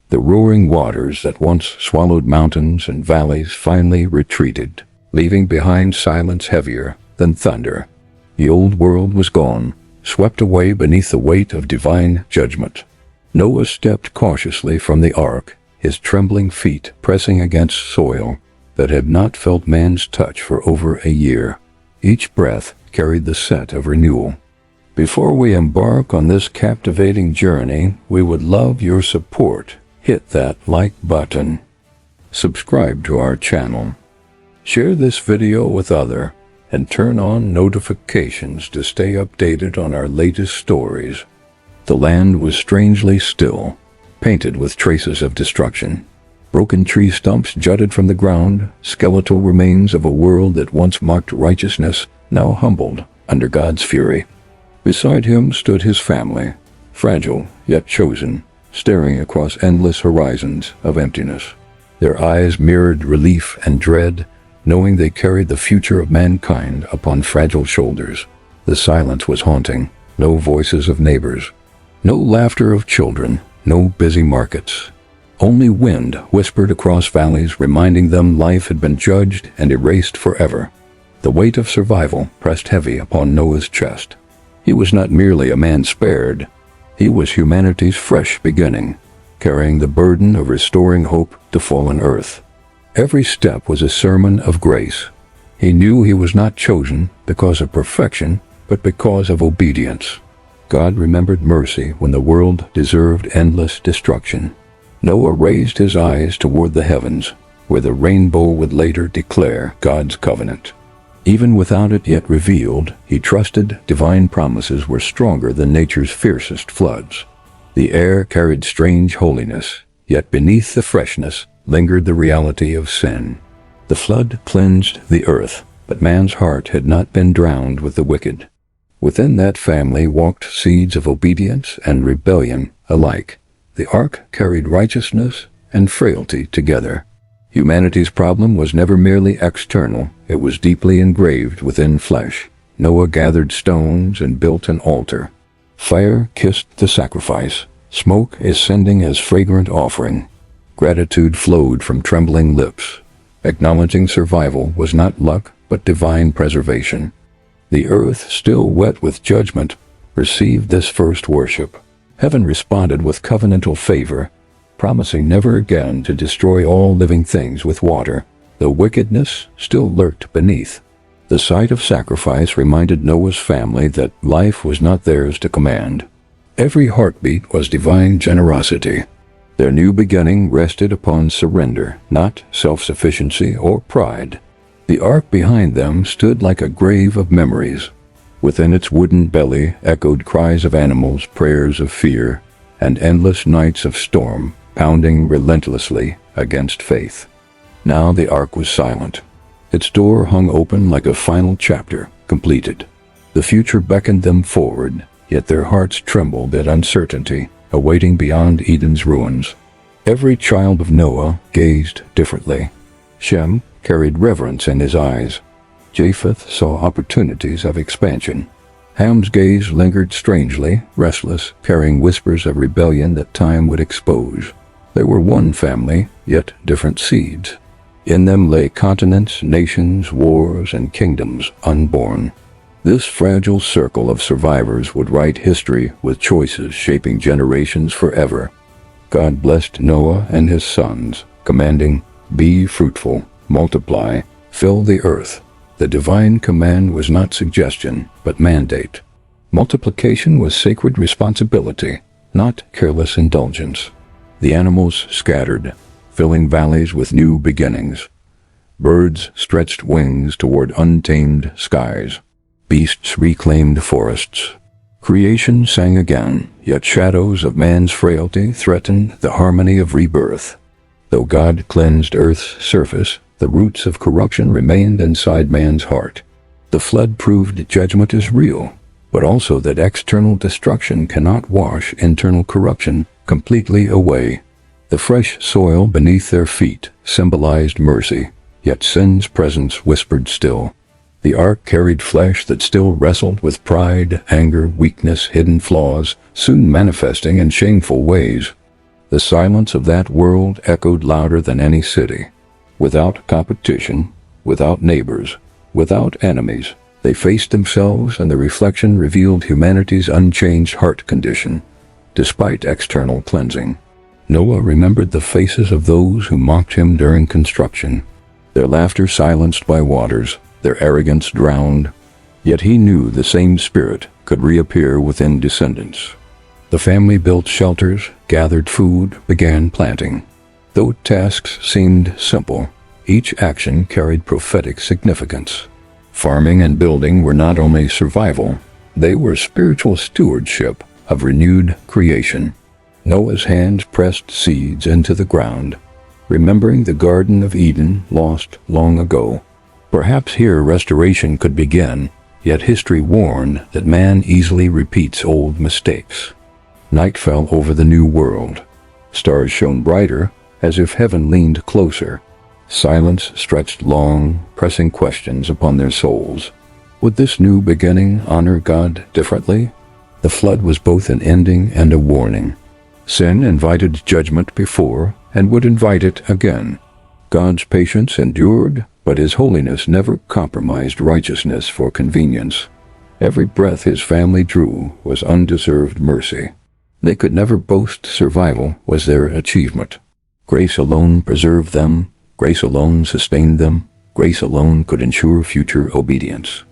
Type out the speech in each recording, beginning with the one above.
The roaring waters that once swallowed mountains and valleys finally retreated, leaving behind silence heavier than thunder. The old world was gone, swept away beneath the weight of divine judgment. Noah stepped cautiously from the ark, his trembling feet pressing against soil that had not felt man's touch for over a year. Each breath carried the scent of renewal. Before we embark on this captivating journey, we would love your support. Hit that like button. Subscribe to our channel. Share this video with others, and turn on notifications to stay updated on our latest stories. The land was strangely still, painted with traces of destruction. Broken tree stumps jutted from the ground, skeletal remains of a world that once mocked righteousness, now humbled under God's fury. Beside him stood his family, fragile yet chosen, staring across endless horizons of emptiness. Their eyes mirrored relief and dread, knowing they carried the future of mankind upon fragile shoulders. The silence was haunting. No voices of neighbors, no laughter of children, no busy markets. Only wind whispered across valleys, reminding them life had been judged and erased forever. The weight of survival pressed heavy upon Noah's chest. He was not merely a man spared. He was humanity's fresh beginning, carrying the burden of restoring hope to fallen earth. Every step was a sermon of grace. He knew he was not chosen because of perfection, but because of obedience. God remembered mercy when the world deserved endless destruction. Noah raised his eyes toward the heavens, where the rainbow would later declare God's covenant. Even without it yet revealed, he trusted divine promises were stronger than nature's fiercest floods. The air carried strange holiness, yet beneath the freshness lingered the reality of sin. The flood cleansed the earth, but man's heart had not been drowned with the wicked. Within that family walked seeds of obedience and rebellion alike. The ark carried righteousness and frailty together. Humanity's problem was never merely external, it was deeply engraved within flesh. Noah gathered stones and built an altar. Fire kissed the sacrifice, smoke ascending as fragrant offering. Gratitude flowed from trembling lips, acknowledging survival was not luck but divine preservation. The earth, still wet with judgment, received this first worship. Heaven responded with covenantal favor, promising never again to destroy all living things with water, though wickedness still lurked beneath. The sight of sacrifice reminded Noah's family that life was not theirs to command. Every heartbeat was divine generosity. Their new beginning rested upon surrender, not self-sufficiency or pride. The ark behind them stood like a grave of memories. Within its wooden belly echoed cries of animals, prayers of fear, and endless nights of storm pounding relentlessly against faith. Now the ark was silent. Its door hung open like a final chapter, completed. The future beckoned them forward, yet their hearts trembled at uncertainty, awaiting beyond Eden's ruins. Every child of Noah gazed differently. Shem carried reverence in his eyes. Japheth saw opportunities of expansion. Ham's gaze lingered strangely, restless, carrying whispers of rebellion that time would expose. They were one family, yet different seeds. In them lay continents, nations, wars, and kingdoms unborn. This fragile circle of survivors would write history with choices shaping generations forever. God blessed Noah and his sons, commanding, "Be fruitful, multiply, fill the earth." The divine command was not suggestion, but mandate. Multiplication was sacred responsibility, not careless indulgence. The animals scattered, filling valleys with new beginnings. Birds stretched wings toward untamed skies. Beasts reclaimed forests. Creation sang again, yet shadows of man's frailty threatened the harmony of rebirth. Though God cleansed earth's surface, the roots of corruption remained inside man's heart. The flood proved judgment is real, but also that external destruction cannot wash internal corruption completely away. The fresh soil beneath their feet symbolized mercy, yet sin's presence whispered still. The ark carried flesh that still wrestled with pride, anger, weakness, hidden flaws, soon manifesting in shameful ways. The silence of that world echoed louder than any city. Without competition, without neighbors, without enemies, they faced themselves, and the reflection revealed humanity's unchanged heart condition, despite external cleansing. Noah remembered the faces of those who mocked him during construction, their laughter silenced by waters, their arrogance drowned. Yet he knew the same spirit could reappear within descendants. The family built shelters, gathered food, began planting. Though tasks seemed simple, each action carried prophetic significance. Farming and building were not only survival, they were spiritual stewardship of renewed creation. Noah's hands pressed seeds into the ground, remembering the Garden of Eden lost long ago. Perhaps here restoration could begin, yet history warned that man easily repeats old mistakes. Night fell over the new world. Stars shone brighter, as if heaven leaned closer. Silence stretched long, pressing questions upon their souls. Would this new beginning honor God differently? The flood was both an ending and a warning. Sin invited judgment before, and would invite it again. God's patience endured, but his holiness never compromised righteousness for convenience. Every breath his family drew was undeserved mercy. They could never boast survival was their achievement. Grace alone preserved them, grace alone sustained them, grace alone could ensure future obedience.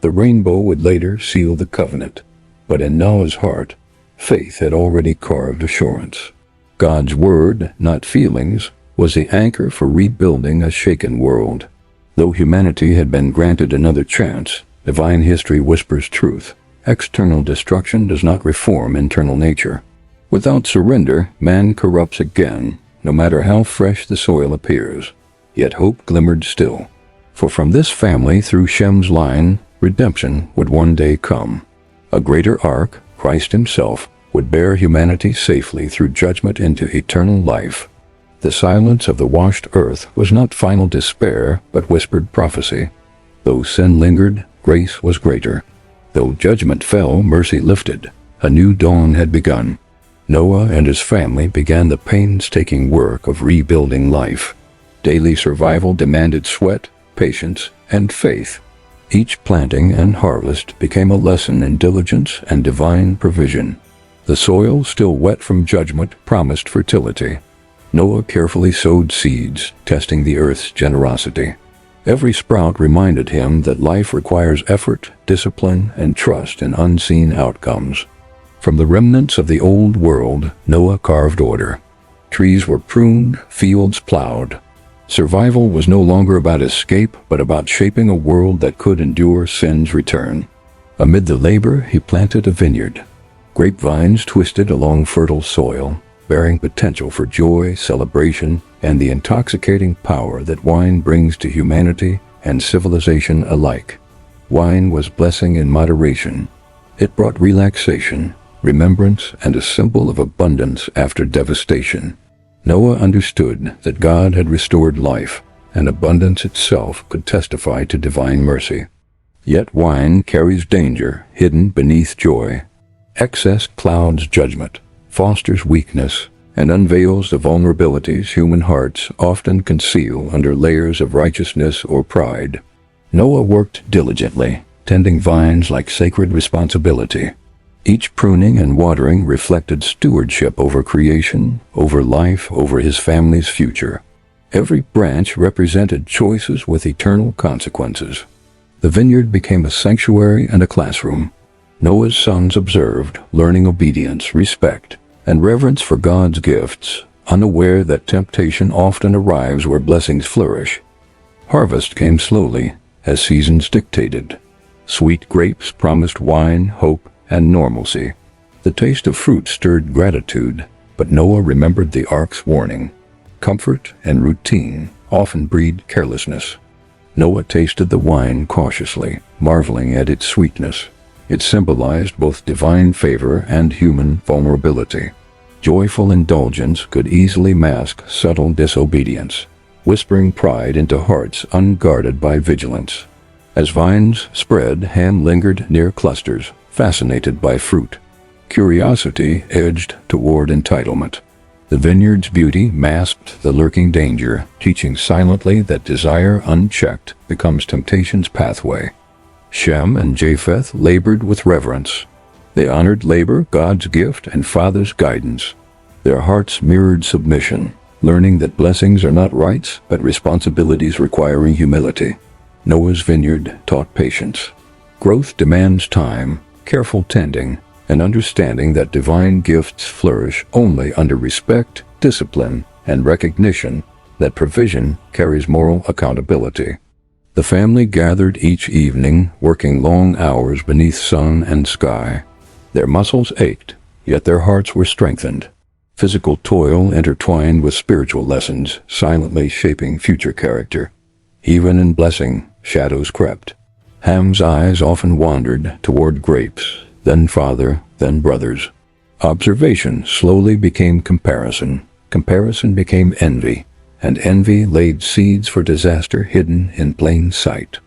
The rainbow would later seal the covenant, but in Noah's heart, faith had already carved assurance. God's word, not feelings, was the anchor for rebuilding a shaken world. Though humanity had been granted another chance, divine history whispers truth. External destruction does not reform internal nature. Without surrender, man corrupts again, no matter how fresh the soil appears. Yet hope glimmered still. For from this family, through Shem's line, redemption would one day come. A greater ark, Christ himself, would bear humanity safely through judgment into eternal life. The silence of the washed earth was not final despair, but whispered prophecy. Though sin lingered, grace was greater. Though judgment fell, mercy lifted. A new dawn had begun. Noah and his family began the painstaking work of rebuilding life. Daily survival demanded sweat, patience, and faith. Each planting and harvest became a lesson in diligence and divine provision. The soil, still wet from judgment, promised fertility. Noah carefully sowed seeds, testing the earth's generosity. Every sprout reminded him that life requires effort, discipline, and trust in unseen outcomes. From the remnants of the old world, Noah carved order. Trees were pruned, fields plowed. Survival was no longer about escape, but about shaping a world that could endure sin's return. Amid the labor, he planted a vineyard. Grapevines twisted along fertile soil, bearing potential for joy, celebration, and the intoxicating power that wine brings to humanity and civilization alike. Wine was blessing in moderation. It brought relaxation, remembrance, and a symbol of abundance after devastation. Noah understood that God had restored life, and abundance itself could testify to divine mercy. Yet wine carries danger hidden beneath joy. Excess clouds judgment, fosters weakness, and unveils the vulnerabilities human hearts often conceal under layers of righteousness or pride. Noah worked diligently, tending vines like sacred responsibility. Each pruning and watering reflected stewardship over creation, over life, over his family's future. Every branch represented choices with eternal consequences. The vineyard became a sanctuary and a classroom. Noah's sons observed, learning obedience, respect, and reverence for God's gifts, unaware that temptation often arrives where blessings flourish. Harvest came slowly, as seasons dictated. Sweet grapes promised wine, hope, and normalcy. The taste of fruit stirred gratitude, but Noah remembered the ark's warning. Comfort and routine often breed carelessness. Noah tasted the wine cautiously, marveling at its sweetness. It symbolized both divine favor and human vulnerability. Joyful indulgence could easily mask subtle disobedience, whispering pride into hearts unguarded by vigilance. As vines spread, Ham lingered near clusters, fascinated by fruit. Curiosity edged toward entitlement. The vineyard's beauty masked the lurking danger, teaching silently that desire unchecked becomes temptation's pathway. Shem and Japheth labored with reverence. They honored labor, God's gift, and Father's guidance. Their hearts mirrored submission, learning that blessings are not rights, but responsibilities requiring humility. Noah's vineyard taught patience. Growth demands time, careful tending, and understanding that divine gifts flourish only under respect, discipline, and recognition that provision carries moral accountability. The family gathered each evening, working long hours beneath sun and sky. Their muscles ached, yet their hearts were strengthened. Physical toil intertwined with spiritual lessons, silently shaping future character. Even in blessing, shadows crept. Ham's eyes often wandered toward grapes, then father, then brothers. Observation slowly became comparison. Comparison became envy, and envy laid seeds for disaster hidden in plain sight.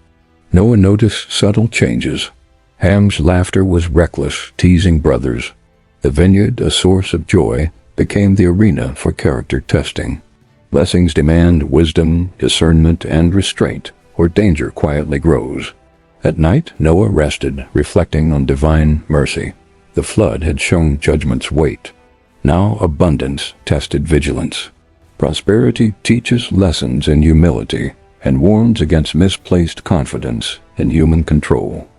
Noah noticed subtle changes. Ham's laughter was reckless, teasing brothers. The vineyard, a source of joy, became the arena for character testing. Blessings demand wisdom, discernment, and restraint, or danger quietly grows. At night, Noah rested, reflecting on divine mercy. The flood had shown judgment's weight. Now abundance tested vigilance. Prosperity teaches lessons in humility and warns against misplaced confidence in human control.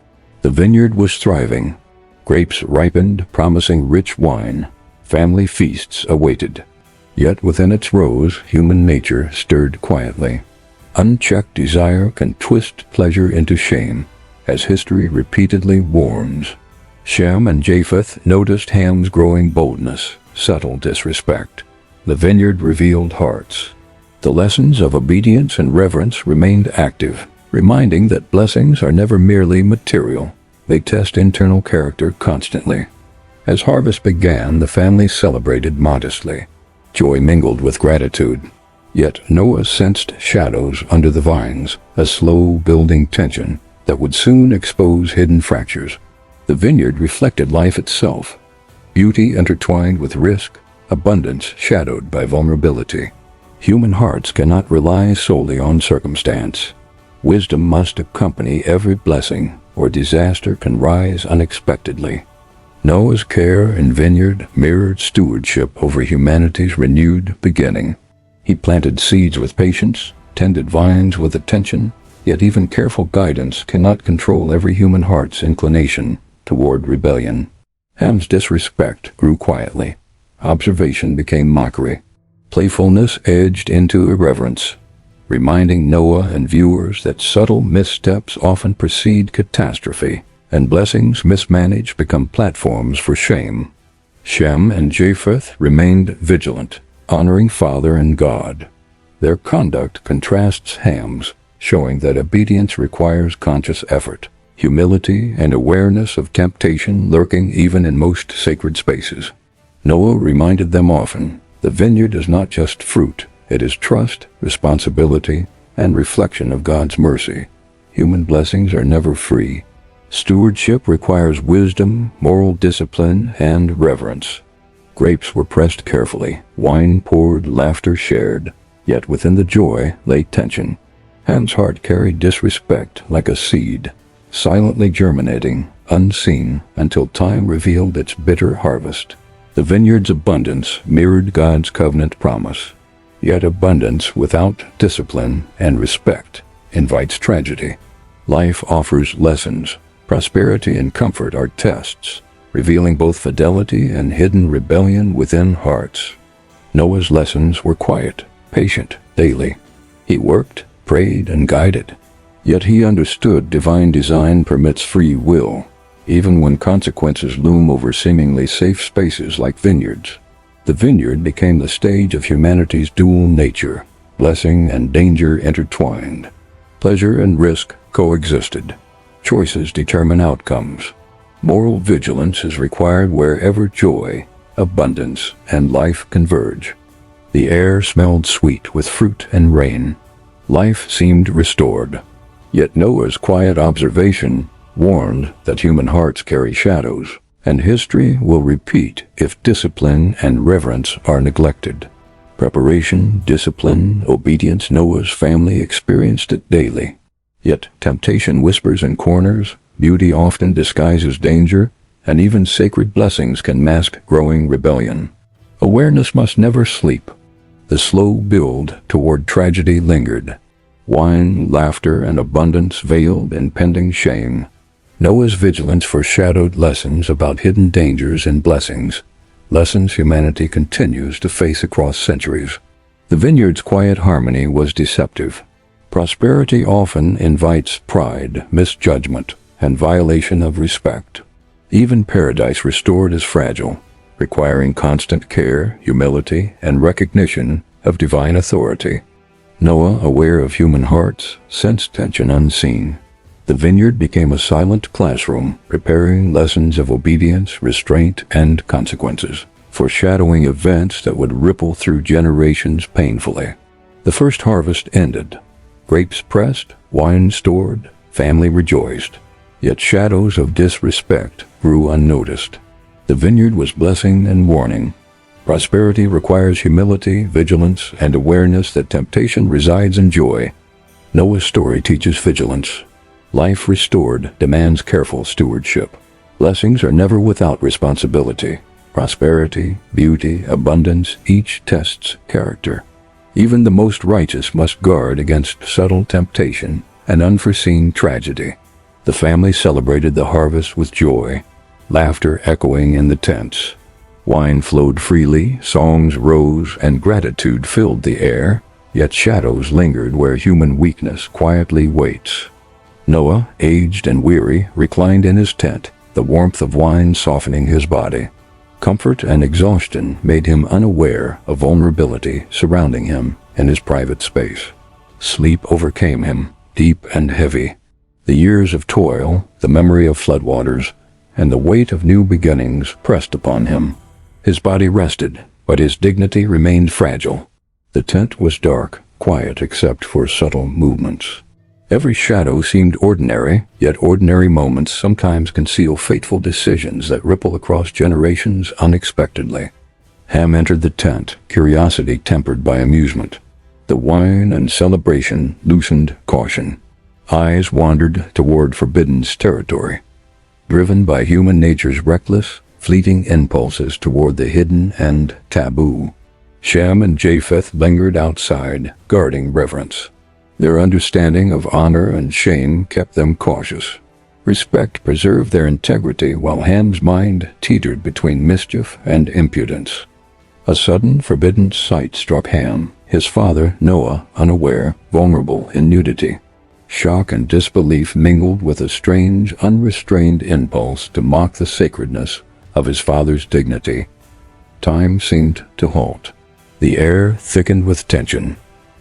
The vineyard was thriving. Grapes ripened, promising rich wine. Family feasts awaited. Yet within its rows, human nature stirred quietly. Unchecked desire can twist pleasure into shame, as history repeatedly warns. Shem and Japheth noticed Ham's growing boldness, subtle disrespect. The vineyard revealed hearts. The lessons of obedience and reverence remained active, reminding that blessings are never merely material. They test internal character constantly. As harvest began, the family celebrated modestly. Joy mingled with gratitude. Yet Noah sensed shadows under the vines, a slow-building tension that would soon expose hidden fractures. The vineyard reflected life itself. Beauty intertwined with risk, abundance shadowed by vulnerability. Human hearts cannot rely solely on circumstance. Wisdom must accompany every blessing, or disaster can rise unexpectedly. Noah's care and vineyard mirrored stewardship over humanity's renewed beginning. He planted seeds with patience, tended vines with attention, yet even careful guidance cannot control every human heart's inclination toward rebellion. Ham's disrespect grew quietly. Observation became mockery. Playfulness edged into irreverence, reminding Noah and viewers that subtle missteps often precede catastrophe, and blessings mismanaged become platforms for shame. Shem and Japheth remained vigilant, honoring Father and God. Their conduct contrasts Ham's, showing that obedience requires conscious effort, humility, and awareness of temptation lurking even in most sacred spaces. Noah reminded them often, the vineyard is not just fruit, it is trust, responsibility, and reflection of God's mercy. Human blessings are never free. Stewardship requires wisdom, moral discipline, and reverence. Grapes were pressed carefully, wine poured, laughter shared, yet within the joy lay tension. Ham's heart carried disrespect like a seed, silently germinating, unseen, until time revealed its bitter harvest. The vineyard's abundance mirrored God's covenant promise. Yet abundance without discipline and respect invites tragedy. Life offers lessons. Prosperity and comfort are tests, revealing both fidelity and hidden rebellion within hearts. Noah's lessons were quiet, patient, daily. He worked, prayed, and guided. Yet he understood divine design permits free will, even when consequences loom over seemingly safe spaces like vineyards. The vineyard became the stage of humanity's dual nature, blessing and danger intertwined. Pleasure and risk coexisted. Choices determine outcomes. Moral vigilance is required wherever joy, abundance, and life converge. The air smelled sweet with fruit and rain. Life seemed restored. Yet Noah's quiet observation warned that human hearts carry shadows, and history will repeat if discipline and reverence are neglected. Preparation, discipline, obedience. Noah's family experienced it daily. Yet temptation whispers in corners, beauty often disguises danger, and even sacred blessings can mask growing rebellion. Awareness must never sleep. The slow build toward tragedy lingered. Wine, laughter, and abundance veiled impending shame. Noah's vigilance foreshadowed lessons about hidden dangers and blessings, lessons humanity continues to face across centuries. The vineyard's quiet harmony was deceptive. Prosperity often invites pride, misjudgment, and violation of respect. Even paradise restored is fragile, requiring constant care, humility, and recognition of divine authority. Noah, aware of human hearts, sensed tension unseen. The vineyard became a silent classroom, preparing lessons of obedience, restraint, and consequences, foreshadowing events that would ripple through generations painfully. The first harvest ended. Grapes pressed, wine stored, family rejoiced. Yet shadows of disrespect grew unnoticed. The vineyard was blessing and warning. Prosperity requires humility, vigilance, and awareness that temptation resides in joy. Noah's story teaches vigilance. Life restored demands careful stewardship. Blessings are never without responsibility. Prosperity, beauty, abundance, each tests character. Even the most righteous must guard against subtle temptation and unforeseen tragedy. The family celebrated the harvest with joy, laughter echoing in the tents. Wine flowed freely, songs rose, and gratitude filled the air, yet shadows lingered where human weakness quietly waits. Noah, aged and weary, reclined in his tent, the warmth of wine softening his body. Comfort and exhaustion made him unaware of vulnerability surrounding him in his private space. Sleep overcame him, deep and heavy. The years of toil, the memory of floodwaters, and the weight of new beginnings pressed upon him. His body rested, but his dignity remained fragile. The tent was dark, quiet except for subtle movements. Every shadow seemed ordinary, yet ordinary moments sometimes conceal fateful decisions that ripple across generations unexpectedly. Ham entered the tent, curiosity tempered by amusement. The wine and celebration loosened caution. Eyes wandered toward forbidden territory, driven by human nature's reckless, fleeting impulses toward the hidden and taboo. Shem and Japheth lingered outside, guarding reverence. Their understanding of honor and shame kept them cautious. Respect preserved their integrity while Ham's mind teetered between mischief and impudence. A sudden, forbidden sight struck Ham, his father, Noah, unaware, vulnerable in nudity. Shock and disbelief mingled with a strange, unrestrained impulse to mock the sacredness of his father's dignity. Time seemed to halt. The air thickened with tension.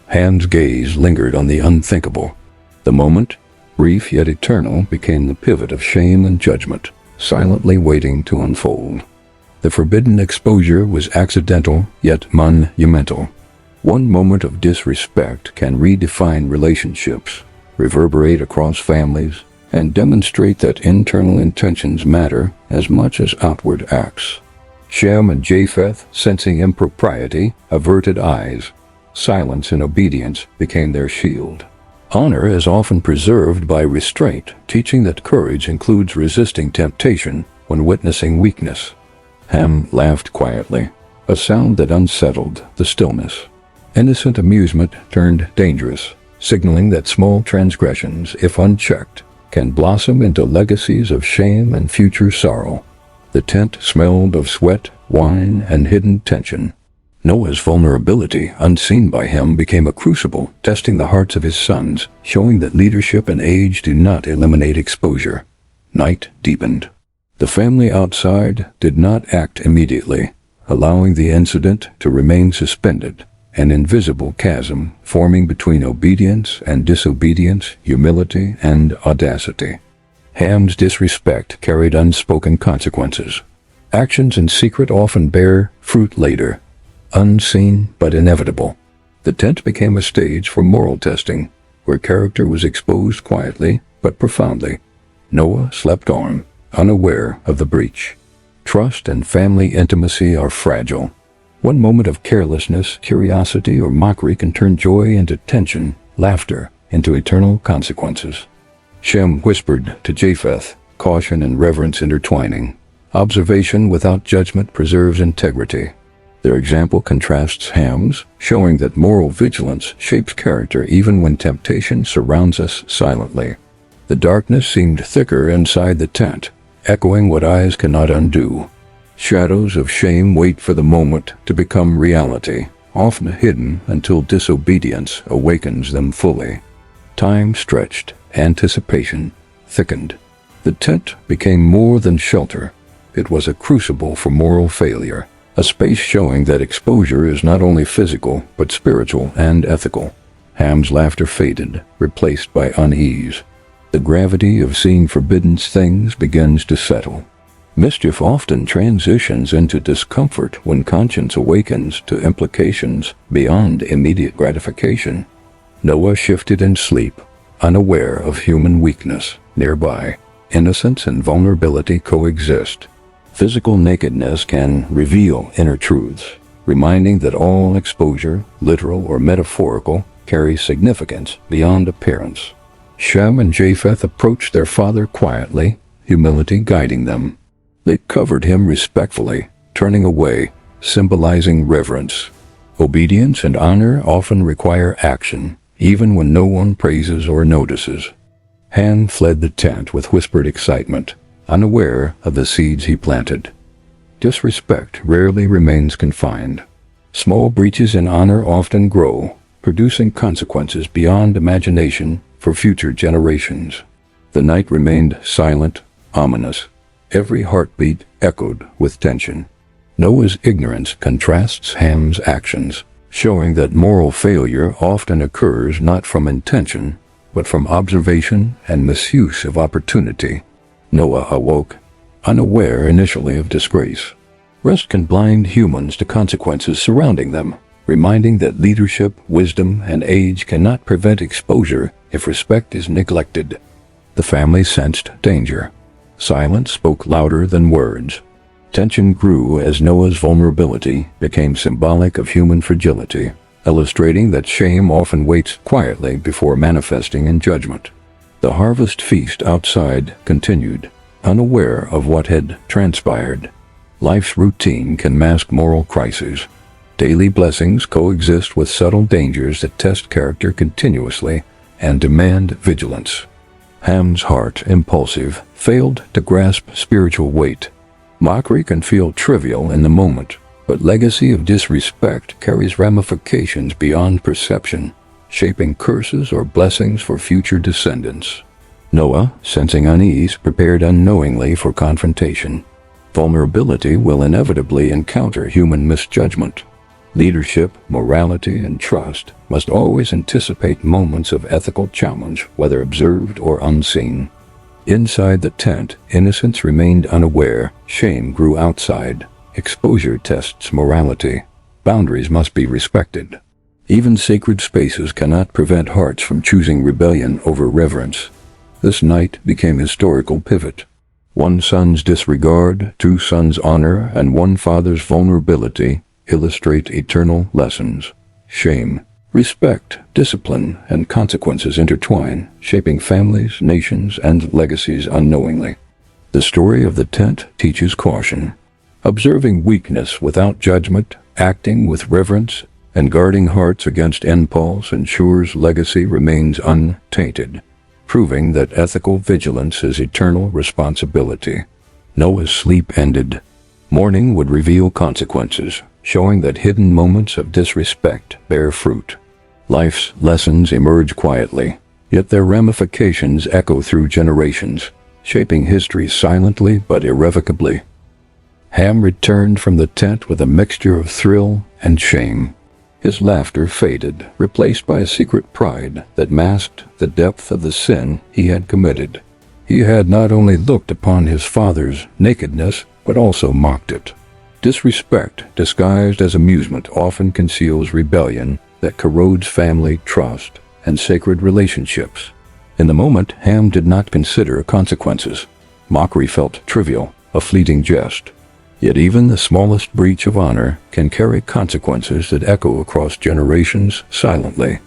Ham's gaze lingered on the unthinkable. The moment, brief yet eternal, became the pivot of shame and judgment, silently waiting to unfold. The forbidden exposure was accidental yet monumental. One moment of disrespect can redefine relationships, reverberate across families, and demonstrate that internal intentions matter as much as outward acts. Shem and Japheth, sensing impropriety, averted eyes. Silence and obedience became their shield. Honor is often preserved by restraint, teaching that courage includes resisting temptation when witnessing weakness. Ham laughed quietly, a sound that unsettled the stillness. Innocent amusement turned dangerous, signaling that small transgressions, if unchecked, can blossom into legacies of shame and future sorrow. The tent smelled of sweat, wine, and hidden tension. Noah's vulnerability, unseen by him, became a crucible, testing the hearts of his sons, showing that leadership and age do not eliminate exposure. Night deepened. The family outside did not act immediately, allowing the incident to remain suspended, an invisible chasm forming between obedience and disobedience, humility and audacity. Ham's disrespect carried unspoken consequences. Actions in secret often bear fruit later, unseen but inevitable. The tent became a stage for moral testing, where character was exposed quietly but profoundly. Noah slept on, unaware of the breach. Trust and family intimacy are fragile. One moment of carelessness, curiosity, or mockery can turn joy into tension, laughter into eternal consequences. Shem whispered to Japheth, caution and reverence intertwining. Observation without judgment preserves integrity. Their example contrasts Ham's, showing that moral vigilance shapes character even when temptation surrounds us silently. The darkness seemed thicker inside the tent, echoing what eyes cannot undo. Shadows of shame wait for the moment to become reality, often hidden until disobedience awakens them fully. Time stretched, anticipation thickened. The tent became more than shelter. It was a crucible for moral failure, a space showing that exposure is not only physical but spiritual and ethical. Ham's laughter faded, replaced by unease. The gravity of seeing forbidden things begins to settle. Mischief often transitions into discomfort when conscience awakens to implications beyond immediate gratification. Noah shifted in sleep, unaware of human weakness. Nearby, innocence and vulnerability coexist. Physical nakedness can reveal inner truths, reminding that all exposure, literal or metaphorical, carries significance beyond appearance. Shem and Japheth approached their father quietly, humility guiding them. They covered him respectfully, turning away, symbolizing reverence. Obedience and honor often require action, even when no one praises or notices. Ham fled the tent with whispered excitement, unaware of the seeds he planted. Disrespect rarely remains confined. Small breaches in honor often grow, producing consequences beyond imagination for future generations. The night remained silent, ominous. Every heartbeat echoed with tension. Noah's ignorance contrasts Ham's actions, showing that moral failure often occurs not from intention, but from observation and misuse of opportunity. Noah awoke, unaware initially of disgrace. Rest can blind humans to consequences surrounding them, reminding that leadership, wisdom, and age cannot prevent exposure if respect is neglected. The family sensed danger. Silence spoke louder than words. Tension grew as Noah's vulnerability became symbolic of human fragility, illustrating that shame often waits quietly before manifesting in judgment. The harvest feast outside continued, unaware of what had transpired. Life's routine can mask moral crises. Daily blessings coexist with subtle dangers that test character continuously and demand vigilance. Ham's heart, impulsive, failed to grasp spiritual weight. Mockery can feel trivial in the moment, but legacy of disrespect carries ramifications beyond perception, shaping curses or blessings for future descendants. Noah, sensing unease, prepared unknowingly for confrontation. Vulnerability will inevitably encounter human misjudgment. Leadership, morality, and trust must always anticipate moments of ethical challenge, whether observed or unseen. Inside the tent, innocence remained unaware, shame grew outside. Exposure tests morality. Boundaries must be respected. Even sacred spaces cannot prevent hearts from choosing rebellion over reverence. This night became historical pivot. One son's disregard, two sons' honor, and one father's vulnerability illustrate eternal lessons. Shame, respect, discipline, and consequences intertwine, shaping families, nations, and legacies unknowingly. The story of the tent teaches caution. Observing weakness without judgment, acting with reverence, and guarding hearts against impulse ensures legacy remains untainted, proving that ethical vigilance is eternal responsibility. Noah's sleep ended. Morning would reveal consequences, showing that hidden moments of disrespect bear fruit. Life's lessons emerge quietly, yet their ramifications echo through generations, shaping history silently but irrevocably. Ham returned from the tent with a mixture of thrill and shame. His laughter faded, replaced by a secret pride that masked the depth of the sin he had committed. He had not only looked upon his father's nakedness, but also mocked it. Disrespect, disguised as amusement, often conceals rebellion that corrodes family trust and sacred relationships. In the moment, Ham did not consider consequences. Mockery felt trivial, a fleeting jest. Yet even the smallest breach of honor can carry consequences that echo across generations silently.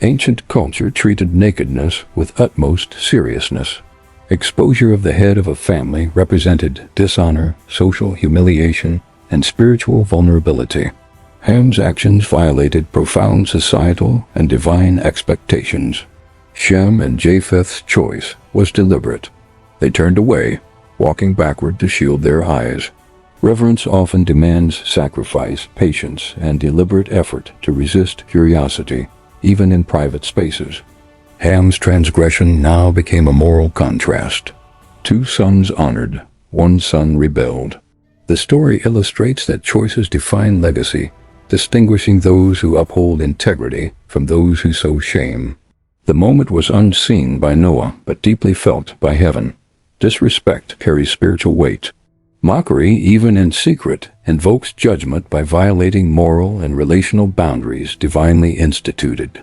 Ancient culture treated nakedness with utmost seriousness. Exposure of the head of a family represented dishonor, social humiliation, and spiritual vulnerability. Ham's actions violated profound societal and divine expectations. Shem and Japheth's choice was deliberate. They turned away, walking backward to shield their eyes. Reverence often demands sacrifice, patience, and deliberate effort to resist curiosity, even in private spaces. Ham's transgression now became a moral contrast. 2 sons honored, 1 son rebelled. The story illustrates that choices define legacy, distinguishing those who uphold integrity from those who sow shame. The moment was unseen by Noah, but deeply felt by heaven. Disrespect carries spiritual weight. Mockery, even in secret, invokes judgment by violating moral and relational boundaries divinely instituted.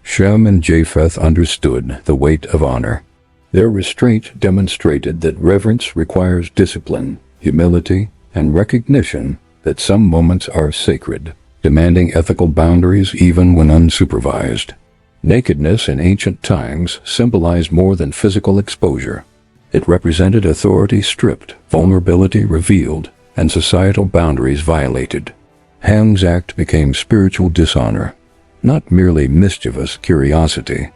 Shem and Japheth understood the weight of honor. Their restraint demonstrated that reverence requires discipline, humility, and recognition that some moments are sacred, demanding ethical boundaries even when unsupervised. Nakedness in ancient times symbolized more than physical exposure. It represented authority stripped, vulnerability revealed, and societal boundaries violated. Ham's act became spiritual dishonor, not merely mischievous curiosity.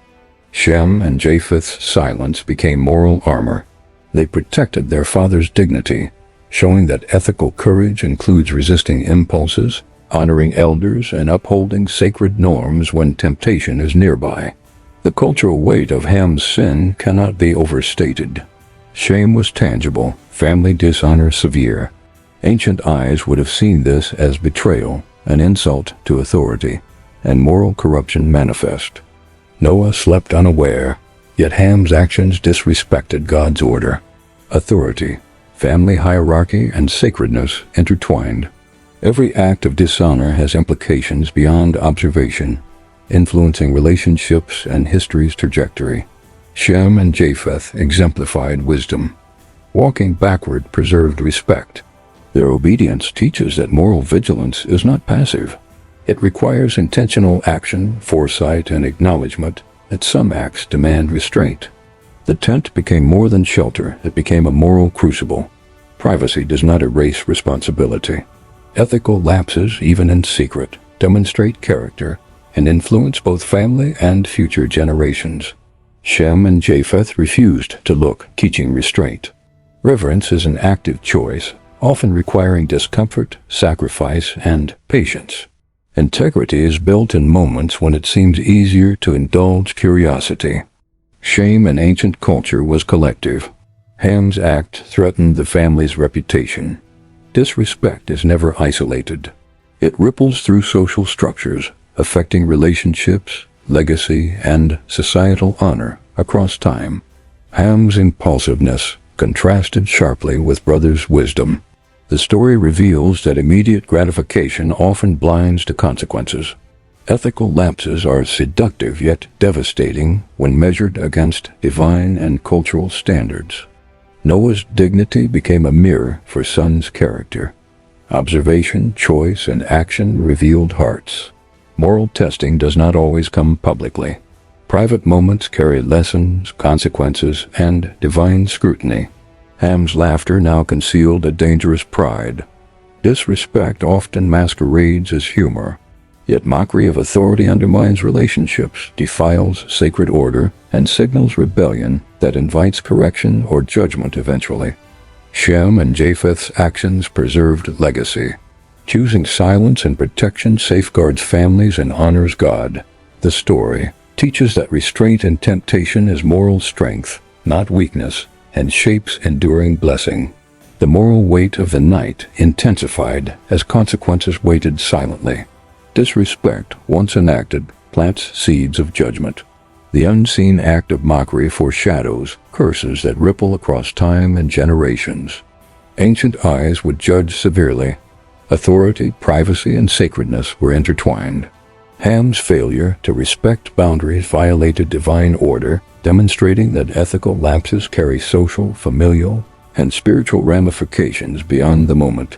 Shem and Japheth's silence became moral armor. They protected their father's dignity, showing that ethical courage includes resisting impulses, honoring elders, and upholding sacred norms when temptation is nearby. The cultural weight of Ham's sin cannot be overstated. Shame was tangible, family dishonor severe. Ancient eyes would have seen this as betrayal, an insult to authority, and moral corruption manifest. Noah slept unaware, yet Ham's actions disrespected God's order. Authority, family hierarchy, and sacredness intertwined. Every act of dishonor has implications beyond observation, influencing relationships and history's trajectory. Shem and Japheth exemplified wisdom. Walking backward preserved respect. Their obedience teaches that moral vigilance is not passive. It requires intentional action, foresight, and acknowledgement that some acts demand restraint. The tent became more than shelter, it became a moral crucible. Privacy does not erase responsibility. Ethical lapses, even in secret, demonstrate character and influence both family and future generations. Shem and Japheth refused to look, teaching restraint. Reverence is an active choice, often requiring discomfort, sacrifice, and patience. Integrity is built in moments when it seems easier to indulge curiosity. Shame in ancient culture was collective. Ham's act threatened the family's reputation. Disrespect is never isolated. It ripples through social structures, affecting relationships, legacy, and societal honor across time. Ham's impulsiveness contrasted sharply with brother's wisdom. The story reveals that immediate gratification often blinds to consequences. Ethical lapses are seductive yet devastating when measured against divine and cultural standards. Noah's dignity became a mirror for son's character. Observation, choice, and action revealed hearts. Moral testing does not always come publicly. Private moments carry lessons, consequences, and divine scrutiny. Ham's laughter now concealed a dangerous pride. Disrespect often masquerades as humor. Yet mockery of authority undermines relationships, defiles sacred order, and signals rebellion that invites correction or judgment eventually. Shem and Japheth's actions preserved legacy. Choosing silence and protection safeguards families and honors God. The story teaches that restraint in temptation is moral strength, not weakness, and shapes enduring blessing. The moral weight of the night intensified as consequences waited silently. Disrespect, once enacted, plants seeds of judgment. The unseen act of mockery foreshadows curses that ripple across time and generations. Ancient eyes would judge severely. Authority, privacy, and sacredness were intertwined. Ham's failure to respect boundaries violated divine order, demonstrating that ethical lapses carry social, familial, and spiritual ramifications beyond the moment.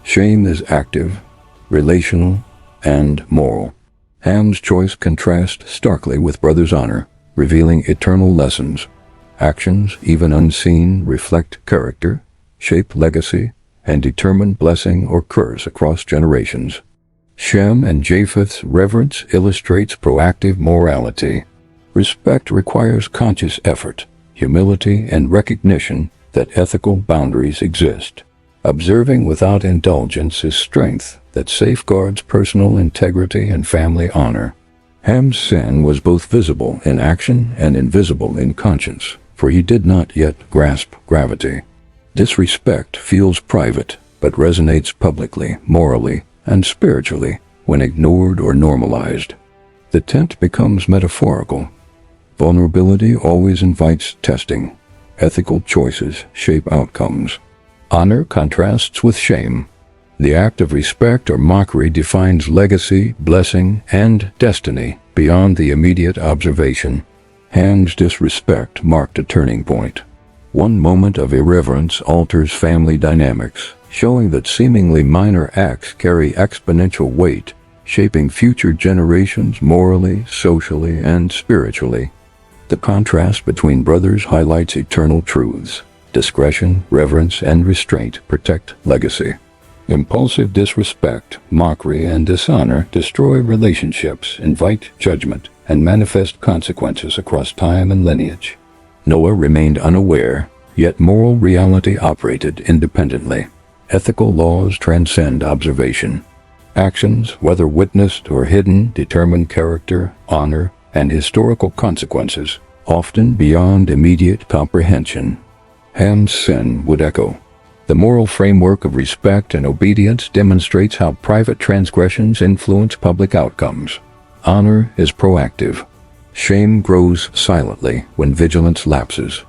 Shame is active, relational, and moral. Ham's choice contrasts starkly with brother's honor, revealing eternal lessons. Actions, even unseen, reflect character, shape legacy, and determine blessing or curse across generations. Shem and Japheth's reverence illustrates proactive morality. Respect requires conscious effort, humility, and recognition that ethical boundaries exist. Observing without indulgence is strength that safeguards personal integrity and family honor. Ham's sin was both visible in action and invisible in conscience, for he did not yet grasp gravity. Disrespect feels private, but resonates publicly, morally, and spiritually when ignored or normalized. The tent becomes metaphorical. Vulnerability always invites testing. Ethical choices shape outcomes. Honor contrasts with shame. The act of respect or mockery defines legacy, blessing, and destiny beyond the immediate observation. Ham's disrespect marked a turning point. One moment of irreverence alters family dynamics, showing that seemingly minor acts carry exponential weight, shaping future generations morally, socially, and spiritually. The contrast between brothers highlights eternal truths. Discretion, reverence, and restraint protect legacy. Impulsive disrespect, mockery, and dishonor destroy relationships, invite judgment, and manifest consequences across time and lineage. Noah remained unaware, yet moral reality operated independently. Ethical laws transcend observation. Actions, whether witnessed or hidden, determine character, honor, and historical consequences, often beyond immediate comprehension. Ham's sin would echo. The moral framework of respect and obedience demonstrates how private transgressions influence public outcomes. Honor is proactive. Shame grows silently when vigilance lapses.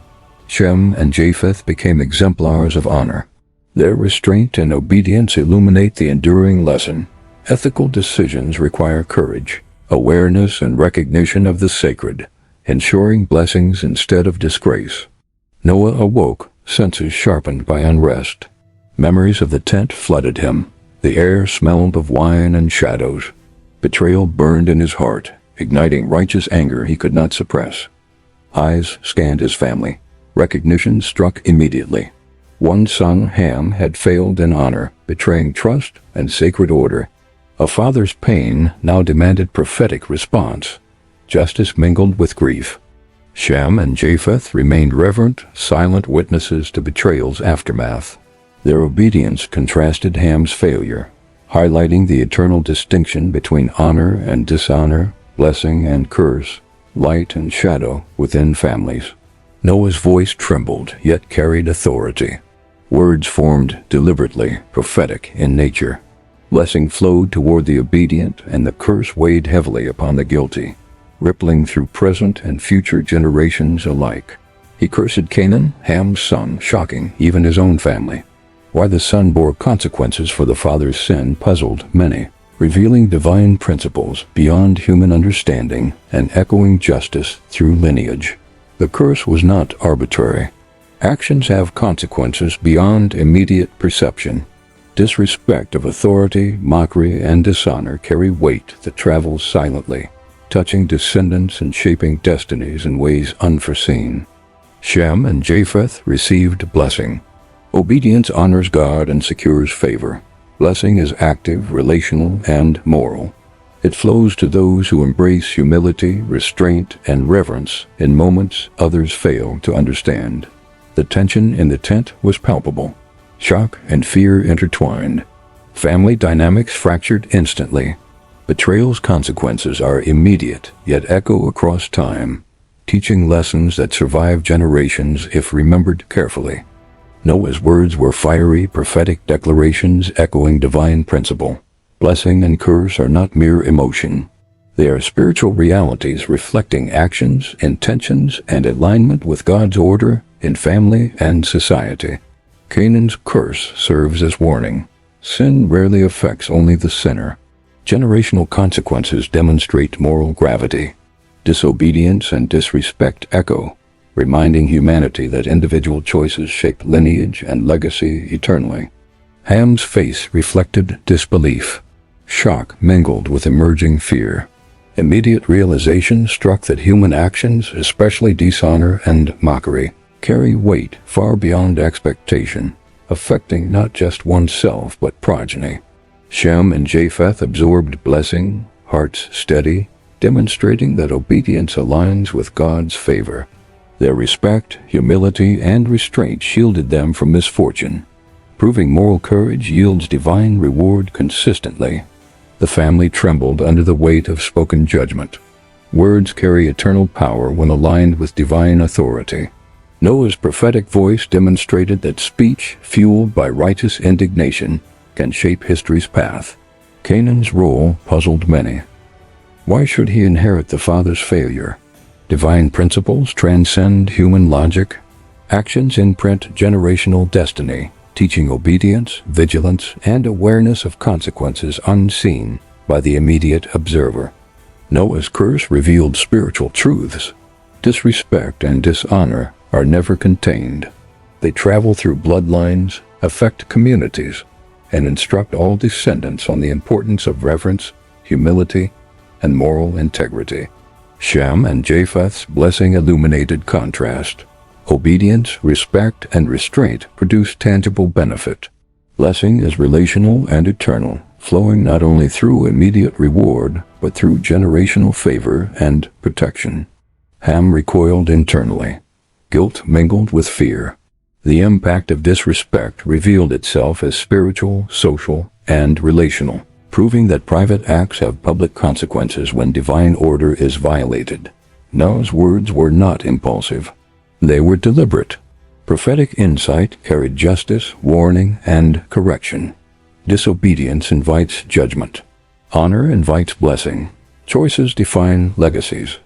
Shem and Japheth became exemplars of honor. Their restraint and obedience illuminate the enduring lesson. Ethical decisions require courage, awareness, and recognition of the sacred, ensuring blessings instead of disgrace. Noah awoke, senses sharpened by unrest. Memories of the tent flooded him. The air smelled of wine and shadows. Betrayal burned in his heart, igniting righteous anger he could not suppress. Eyes scanned his family. Recognition struck immediately. One son, Ham, had failed in honor, betraying trust and sacred order. A father's pain now demanded prophetic response. Justice mingled with grief. Shem and Japheth remained reverent, silent witnesses to betrayal's aftermath. Their obedience contrasted Ham's failure, highlighting the eternal distinction between honor and dishonor, blessing and curse, light and shadow within families. Noah's voice trembled, yet carried authority. Words formed deliberately, prophetic in nature. Blessing flowed toward the obedient, and the curse weighed heavily upon the guilty, rippling through present and future generations alike. He cursed Canaan, Ham's son, shocking even his own family. Why the son bore consequences for the father's sin puzzled many, revealing divine principles beyond human understanding and echoing justice through lineage. The curse was not arbitrary. Actions have consequences beyond immediate perception. Disrespect of authority, mockery, and dishonor carry weight that travels silently, touching descendants and shaping destinies in ways unforeseen. Shem and Japheth received blessing. Obedience honors God and secures favor. Blessing is active, relational, and moral. It flows to those who embrace humility, restraint, and reverence in moments others fail to understand. The tension in the tent was palpable. Shock and fear intertwined. Family dynamics fractured instantly. Betrayal's consequences are immediate, yet echo across time, teaching lessons that survive generations if remembered carefully. Noah's words were fiery, prophetic declarations echoing divine principle. Blessing and curse are not mere emotion. They are spiritual realities reflecting actions, intentions, and alignment with God's order in family and society. Canaan's curse serves as warning. Sin rarely affects only the sinner. Generational consequences demonstrate moral gravity. Disobedience and disrespect echo, reminding humanity that individual choices shape lineage and legacy eternally. Ham's face reflected disbelief. Shock mingled with emerging fear. Immediate realization struck that human actions, especially dishonor and mockery, carry weight far beyond expectation, affecting not just oneself but progeny. Shem and Japheth absorbed blessing, hearts steady, demonstrating that obedience aligns with God's favor. Their respect, humility, and restraint shielded them from misfortune. Proving moral courage yields divine reward consistently. The family trembled under the weight of spoken judgment. Words carry eternal power when aligned with divine authority. Noah's prophetic voice demonstrated that speech, fueled by righteous indignation, can shape history's path. Canaan's role puzzled many. Why should he inherit the father's failure? Divine principles transcend human logic. Actions imprint generational destiny, teaching obedience, vigilance, and awareness of consequences unseen by the immediate observer. Noah's curse revealed spiritual truths. Disrespect and dishonor are never contained. They travel through bloodlines, affect communities, and instruct all descendants on the importance of reverence, humility, and moral integrity. Shem and Japheth's blessing illuminated contrast. Obedience, respect, and restraint produce tangible benefit. Blessing is relational and eternal, flowing not only through immediate reward, but through generational favor and protection. Ham recoiled internally. Guilt mingled with fear. The impact of disrespect revealed itself as spiritual, social, and relational, proving that private acts have public consequences when divine order is violated. Noah's words were not impulsive. They were deliberate. Prophetic insight carried justice, warning, and correction. Disobedience invites judgment. Honor invites blessing. Choices define legacies.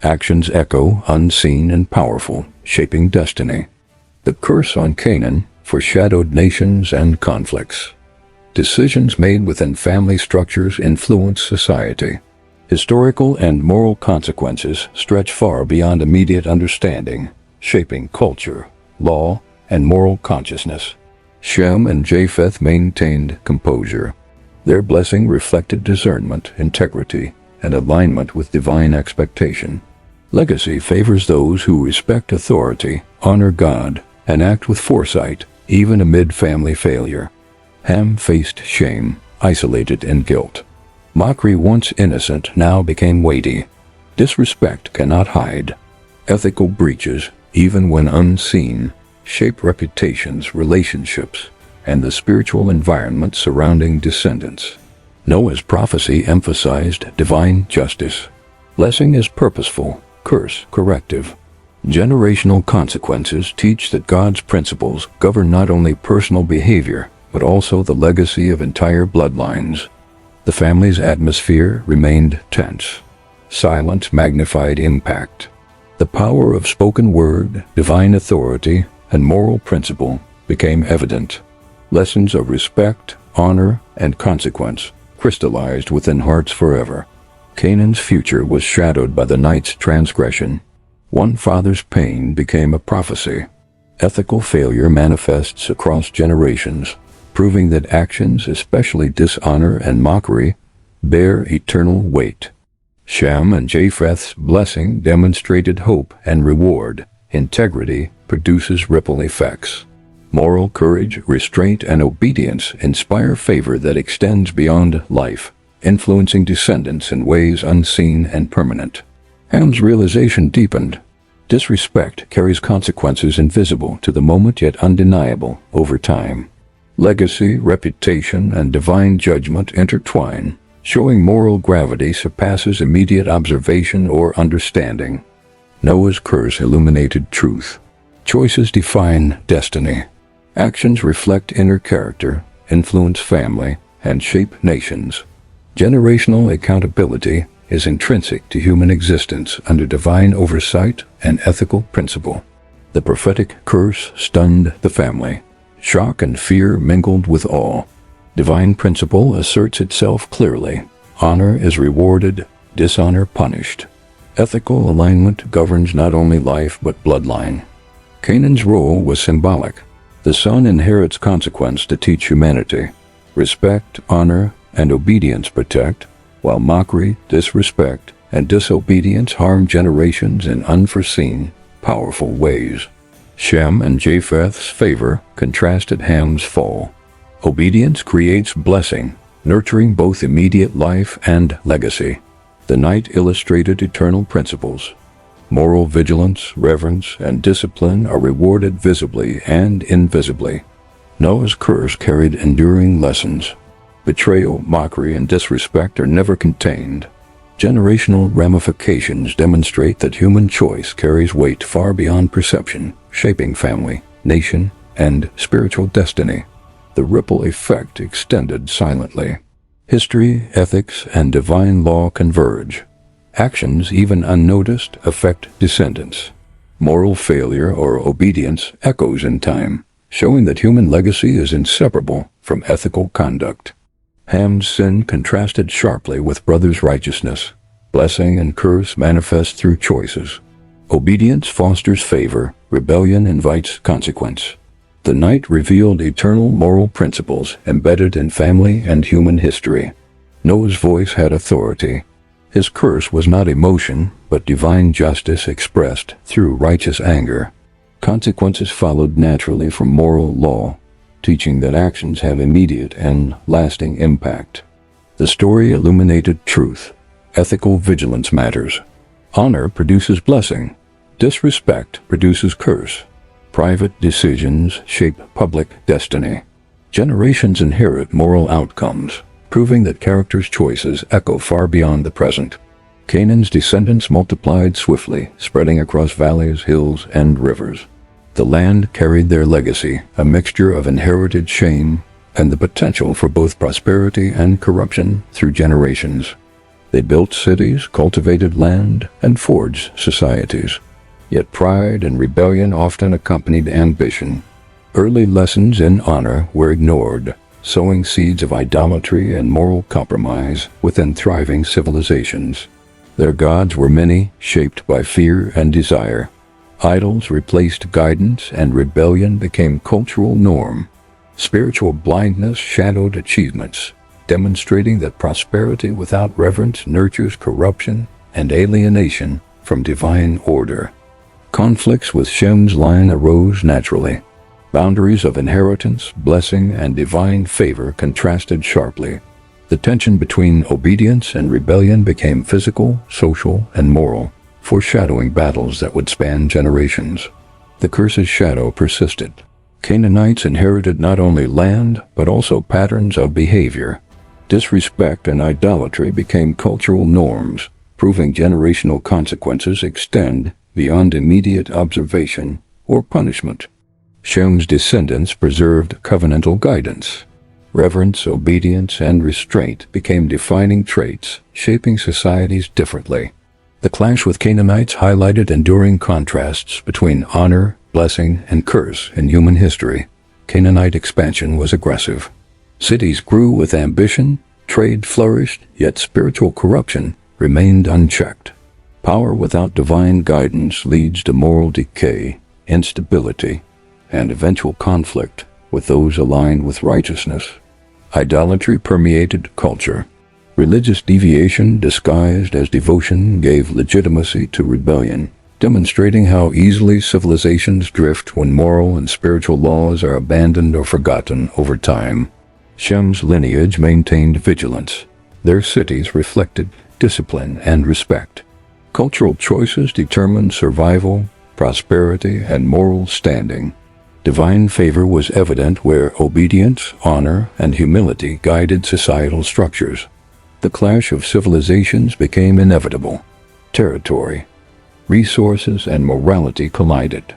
Actions echo, unseen and powerful, shaping destiny. The curse on Canaan foreshadowed nations and conflicts. Decisions made within family structures influence society. Historical and moral consequences stretch far beyond immediate understanding, shaping culture, law, and moral consciousness. Shem and Japheth maintained composure. Their blessing reflected discernment, integrity, and alignment with divine expectation. Legacy favors those who respect authority, honor God, and act with foresight, even amid family failure. Ham faced shame, isolated in guilt. Mockery, once innocent, now became weighty. Disrespect cannot hide. Ethical breaches, even when unseen, shape reputations, relationships, and the spiritual environment surrounding descendants. Noah's prophecy emphasized divine justice. Blessing is purposeful, curse corrective. Generational consequences teach that God's principles govern not only personal behavior, but also the legacy of entire bloodlines. The family's atmosphere remained tense. Silence magnified impact. The power of spoken word, divine authority, and moral principle became evident. Lessons of respect, honor, and consequence crystallized within hearts forever. Canaan's future was shadowed by the night's transgression. One father's pain became a prophecy. Ethical failure manifests across generations, proving that actions, especially dishonor and mockery, bear eternal weight. Shem and Japheth's blessing demonstrated hope and reward. Integrity produces ripple effects. Moral courage, restraint, and obedience inspire favor that extends beyond life, influencing descendants in ways unseen and permanent. Ham's realization deepened. Disrespect carries consequences invisible to the moment yet undeniable over time. Legacy, reputation, and divine judgment intertwine, showing moral gravity surpasses immediate observation or understanding. Noah's curse illuminated truth. Choices define destiny. Actions reflect inner character, influence family, and shape nations. Generational accountability is intrinsic to human existence under divine oversight and ethical principle. The prophetic curse stunned the family. Shock and fear mingled with awe. Divine principle asserts itself clearly. Honor is rewarded, dishonor punished. Ethical alignment governs not only life but bloodline. Canaan's role was symbolic. The son inherits consequence to teach humanity. Respect, honor, and obedience protect, while mockery, disrespect, and disobedience harm generations in unforeseen, powerful ways. Shem and Japheth's favor contrasted Ham's fall. Obedience creates blessing, nurturing both immediate life and legacy. The night illustrated eternal principles. Moral vigilance, reverence, and discipline are rewarded visibly and invisibly. Noah's curse carried enduring lessons. Betrayal, mockery, and disrespect are never contained. Generational ramifications demonstrate that human choice carries weight far beyond perception, shaping family, nation, and spiritual destiny. The ripple effect extended silently. History, ethics, and divine law converge. Actions, even unnoticed, affect descendants. Moral failure or obedience echoes in time, showing that human legacy is inseparable from ethical conduct. Ham's sin contrasted sharply with brother's righteousness. Blessing and curse manifest through choices. Obedience fosters favor, rebellion invites consequence. The night revealed eternal moral principles embedded in family and human history. Noah's voice had authority. His curse was not emotion, but divine justice expressed through righteous anger. Consequences followed naturally from moral law, teaching that actions have immediate and lasting impact. The story illuminated truth. Ethical vigilance matters. Honor produces blessing. Disrespect produces curse. Private decisions shape public destiny. Generations inherit moral outcomes, proving that characters' choices echo far beyond the present. Canaan's descendants multiplied swiftly, spreading across valleys, hills, and rivers. The land carried their legacy, a mixture of inherited shame and the potential for both prosperity and corruption through generations. They built cities, cultivated land, and forged societies. Yet pride and rebellion often accompanied ambition. Early lessons in honor were ignored, sowing seeds of idolatry and moral compromise within thriving civilizations. Their gods were many, shaped by fear and desire. Idols replaced guidance, and rebellion became cultural norm. Spiritual blindness shadowed achievements, demonstrating that prosperity without reverence nurtures corruption and alienation from divine order. Conflicts with Shem's line arose naturally. Boundaries of inheritance, blessing, and divine favor contrasted sharply. The tension between obedience and rebellion became physical, social, and moral, foreshadowing battles that would span generations. The curse's shadow persisted. Canaanites inherited not only land, but also patterns of behavior. Disrespect and idolatry became cultural norms, proving generational consequences extend beyond immediate observation or punishment. Shem's descendants preserved covenantal guidance. Reverence, obedience, and restraint became defining traits, shaping societies differently. The clash with Canaanites highlighted enduring contrasts between honor, blessing, and curse in human history. Canaanite expansion was aggressive. Cities grew with ambition, trade flourished, yet spiritual corruption remained unchecked. Power without divine guidance leads to moral decay, instability, and eventual conflict with those aligned with righteousness. Idolatry permeated culture. Religious deviation disguised as devotion gave legitimacy to rebellion, demonstrating how easily civilizations drift when moral and spiritual laws are abandoned or forgotten over time. Shem's lineage maintained vigilance. Their cities reflected discipline and respect. Cultural choices determined survival, prosperity, and moral standing. Divine favor was evident where obedience, honor, and humility guided societal structures. The clash of civilizations became inevitable. Territory, resources, and morality collided.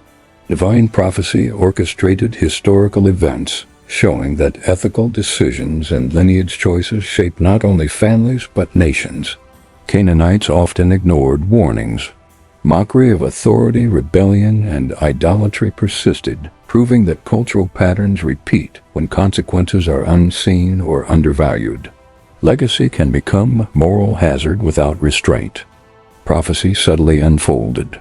Divine prophecy orchestrated historical events, showing that ethical decisions and lineage choices shape not only families but nations. Canaanites often ignored warnings. Mockery of authority, rebellion, and idolatry persisted, proving that cultural patterns repeat when consequences are unseen or undervalued. Legacy can become moral hazard without restraint. prophecy subtly unfolded.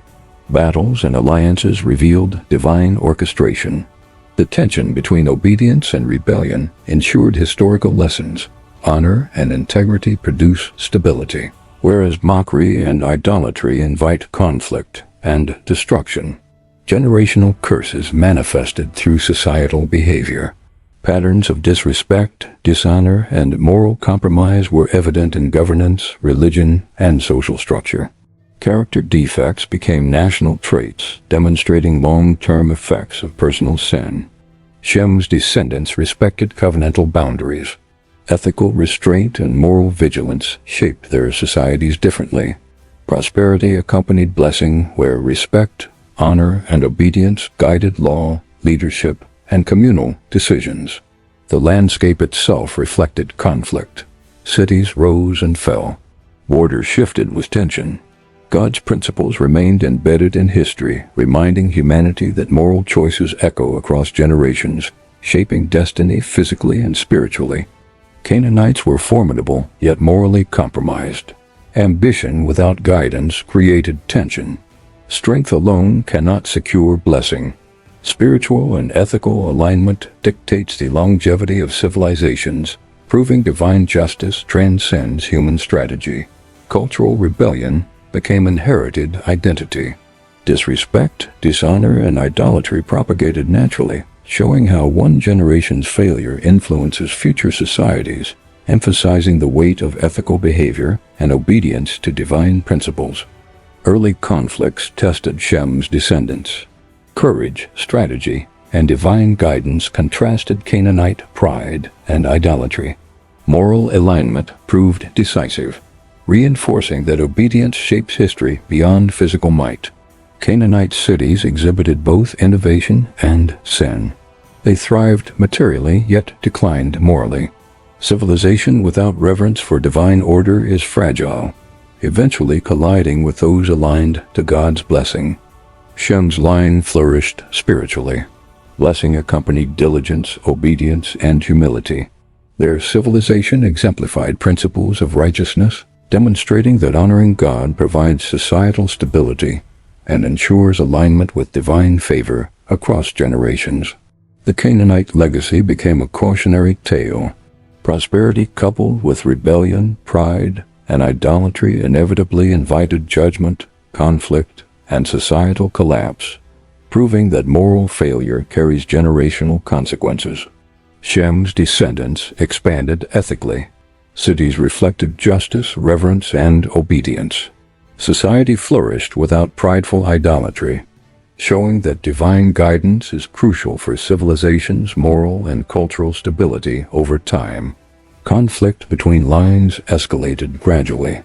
Battles and alliances revealed divine orchestration. The tension between obedience and rebellion ensured historical lessons. Honor and integrity produce stability, whereas mockery and idolatry invite conflict and destruction. Generational curses manifested through societal behavior. Patterns of disrespect, dishonor, and moral compromise were evident in governance, religion, and social structure. Character defects became national traits, demonstrating long-term effects of personal sin. Shem's descendants respected covenantal boundaries. Ethical restraint and moral vigilance shaped their societies differently. Prosperity accompanied blessing where respect, honor, and obedience guided law, leadership, and communal decisions. The landscape itself reflected conflict. Cities rose and fell. Borders shifted with tension. God's principles remained embedded in history, reminding humanity that moral choices echo across generations, shaping destiny physically and spiritually. Canaanites were formidable, yet morally compromised. Ambition without guidance created tension. Strength alone cannot secure blessing. Spiritual and ethical alignment dictates the longevity of civilizations, proving divine justice transcends human strategy. Cultural rebellion became inherited identity. Disrespect, dishonor, and idolatry propagated naturally, showing how one generation's failure influences future societies, emphasizing the weight of ethical behavior and obedience to divine principles. Early conflicts tested Shem's descendants. Courage, strategy, and divine guidance contrasted Canaanite pride and idolatry. Moral alignment proved decisive, reinforcing that obedience shapes history beyond physical might. Canaanite cities exhibited both innovation and sin. They thrived materially yet declined morally. Civilization without reverence for divine order is fragile, eventually colliding with those aligned to God's blessing. Shem's line flourished spiritually. Blessing accompanied diligence, obedience, and humility. Their civilization exemplified principles of righteousness, demonstrating that honoring God provides societal stability and ensures alignment with divine favor across generations. The Canaanite legacy became a cautionary tale. Prosperity coupled with rebellion, pride, and idolatry inevitably invited judgment, conflict, and societal collapse, proving that moral failure carries generational consequences. Shem's descendants expanded ethically. Cities reflected justice, reverence, and obedience. Society flourished without prideful idolatry, showing that divine guidance is crucial for civilization's moral and cultural stability over time. Conflict between lines escalated gradually.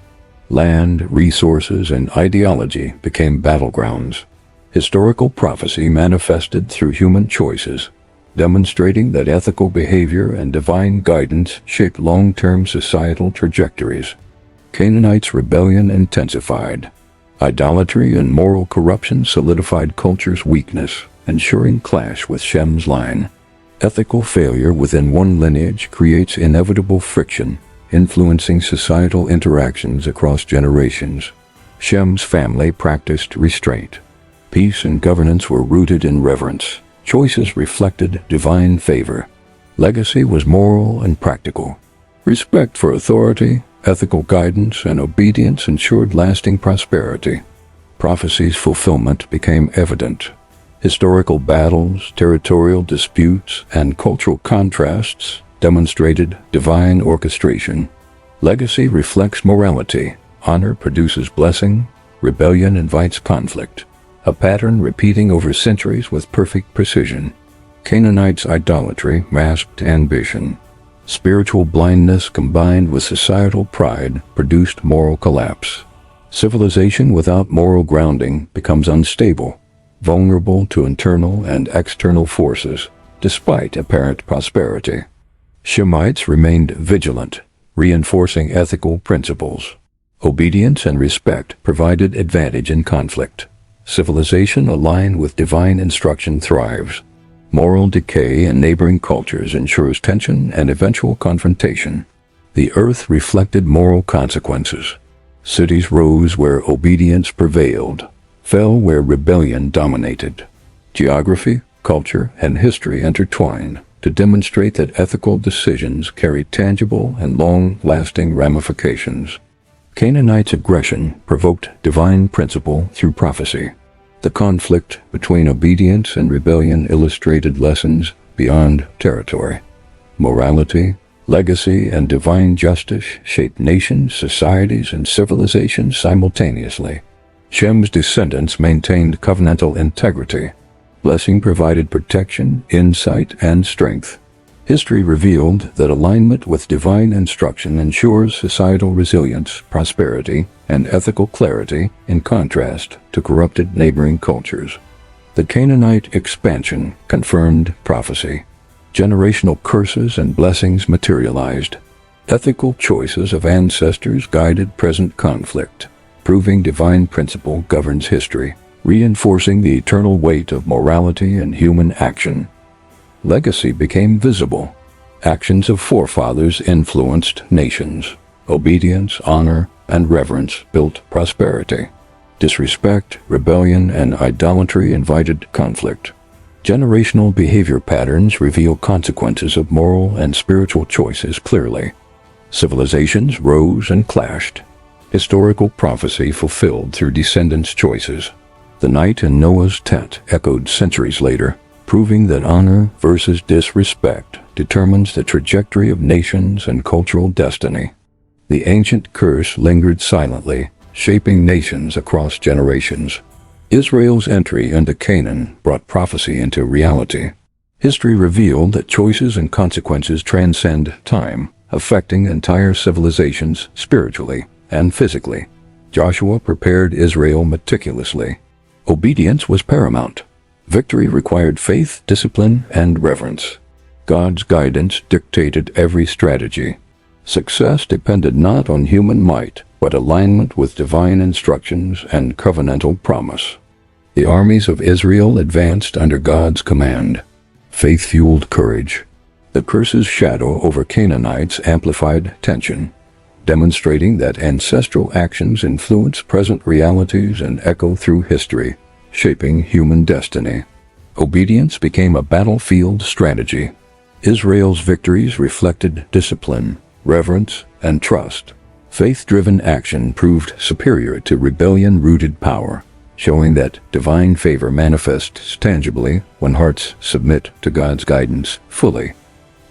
Land, resources, and ideology became battlegrounds. Historical prophecy manifested through human choices, demonstrating that ethical behavior and divine guidance shape long-term societal trajectories. Canaanites' rebellion intensified. Idolatry and moral corruption solidified culture's weakness, ensuring clash with Shem's line. Ethical failure within one lineage creates inevitable friction, influencing societal interactions across generations. Shem's family practiced restraint. Peace and governance were rooted in reverence. Choices reflected divine favor. Legacy was moral and practical. Respect for authority, ethical guidance, and obedience ensured lasting prosperity. Prophecy's fulfillment became evident. Historical battles, territorial disputes, and cultural contrasts demonstrated divine orchestration. Legacy reflects morality. Honor produces blessing. Rebellion invites conflict. A pattern repeating over centuries with perfect precision. Canaanites' idolatry masked ambition. Spiritual blindness combined with societal pride produced moral collapse. Civilization without moral grounding becomes unstable, vulnerable to internal and external forces, despite apparent prosperity. Shemites remained vigilant, reinforcing ethical principles. Obedience and respect provided advantage in conflict. Civilization aligned with divine instruction thrives. Moral decay in neighboring cultures ensures tension and eventual confrontation. The earth reflected moral consequences. Cities rose where obedience prevailed, fell where rebellion dominated. Geography, culture, and history intertwine to demonstrate that ethical decisions carry tangible and long-lasting ramifications. Canaanites' aggression provoked divine principle through prophecy. The conflict between obedience and rebellion illustrated lessons beyond territory. Morality, legacy, and divine justice shaped nations, societies, and civilizations simultaneously. Shem's descendants maintained covenantal integrity. Blessing provided protection, insight, and strength. History revealed that alignment with divine instruction ensures societal resilience, prosperity, and ethical clarity in contrast to corrupted neighboring cultures. The Canaanite expansion confirmed prophecy. Generational curses and blessings materialized. Ethical choices of ancestors guided present conflict, proving divine principle governs history, reinforcing the eternal weight of morality and human action. Legacy became visible. Actions of forefathers influenced nations. Obedience, honor, and reverence built prosperity. Disrespect, rebellion, and idolatry invited conflict. Generational behavior patterns reveal consequences of moral and spiritual choices clearly. Civilizations rose and clashed. Historical prophecy fulfilled through descendants' choices. The night in Noah's tent echoed centuries later, proving that honor versus disrespect determines the trajectory of nations and cultural destiny. The ancient curse lingered silently, shaping nations across generations. Israel's entry into Canaan brought prophecy into reality. History revealed that choices and consequences transcend time, affecting entire civilizations spiritually and physically. Joshua prepared Israel meticulously. Obedience was paramount. Victory required faith, discipline, and reverence. God's guidance dictated every strategy. Success depended not on human might, but alignment with divine instructions and covenantal promise. The armies of Israel advanced under God's command. Faith fueled courage. The curse's shadow over Canaanites amplified tension, demonstrating that ancestral actions influence present realities and echo through history, shaping human destiny. Obedience became a battlefield strategy. Israel's victories reflected discipline, reverence, and trust. Faith-driven action proved superior to rebellion-rooted power, showing that divine favor manifests tangibly when hearts submit to God's guidance fully.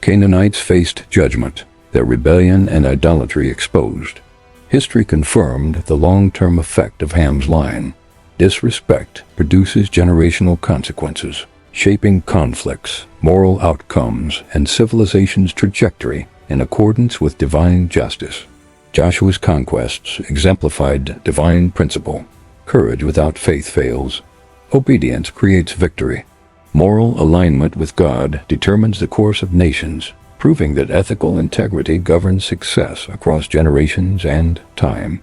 Canaanites faced judgment, their rebellion and idolatry exposed. History confirmed the long-term effect of Ham's line. Disrespect produces generational consequences, shaping conflicts, moral outcomes, and civilization's trajectory in accordance with divine justice. Joshua's conquests exemplified divine principle. Courage without faith fails. Obedience creates victory. Moral alignment with God determines the course of nations, proving that ethical integrity governs success across generations and time.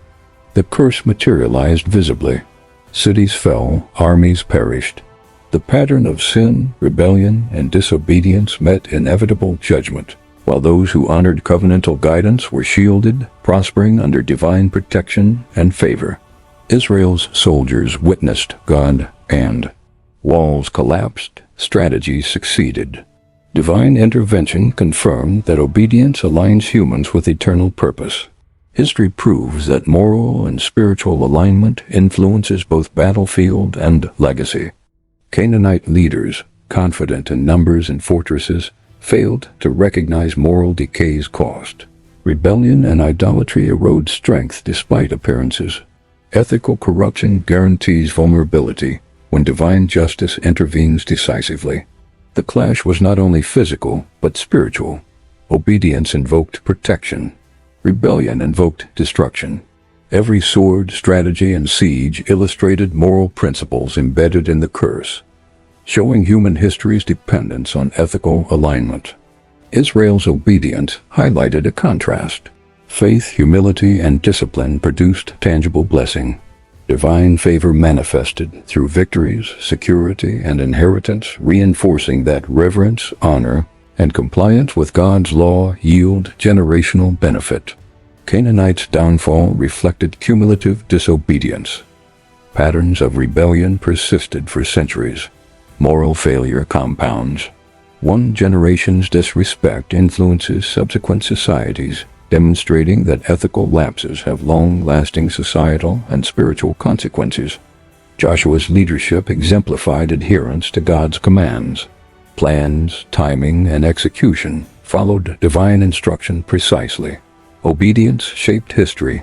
The curse materialized visibly. Cities fell, armies perished. The pattern of sin, rebellion, and disobedience met inevitable judgment, while those who honored covenantal guidance were shielded, prospering under divine protection and favor. Israel's soldiers witnessed God and walls collapsed, strategies succeeded. Divine intervention confirmed that obedience aligns humans with eternal purpose. History proves that moral and spiritual alignment influences both battlefield and legacy. Canaanite leaders, confident in numbers and fortresses, failed to recognize moral decay's cost. Rebellion and idolatry erode strength despite appearances. Ethical corruption guarantees vulnerability when divine justice intervenes decisively. The clash was not only physical, but spiritual. Obedience invoked protection. Rebellion invoked destruction. Every sword, strategy, and siege illustrated moral principles embedded in the curse, showing human history's dependence on ethical alignment. Israel's obedience highlighted a contrast. Faith, humility, and discipline produced tangible blessing. Divine favor manifested through victories, security, and inheritance, reinforcing that reverence, honor, and compliance with God's law yield generational benefit. Canaanites' downfall reflected cumulative disobedience. Patterns of rebellion persisted for centuries. Moral failure compounds. One generation's disrespect influences subsequent societies, demonstrating that ethical lapses have long-lasting societal and spiritual consequences. Joshua's leadership exemplified adherence to God's commands. Plans, timing, and execution followed divine instruction precisely. Obedience shaped history.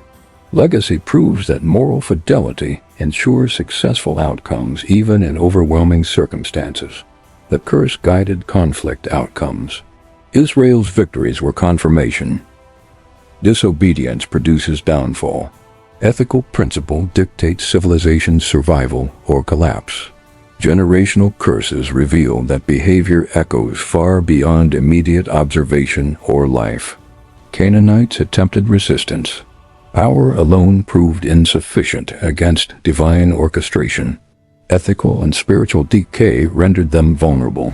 Legacy proves that moral fidelity ensures successful outcomes even in overwhelming circumstances. The curse guided conflict outcomes. Israel's victories were confirmation. Disobedience produces downfall. Ethical principle dictates civilization's survival or collapse. Generational curses reveal that behavior echoes far beyond immediate observation or life. Canaanites attempted resistance. Power alone proved insufficient against divine orchestration. Ethical and spiritual decay rendered them vulnerable.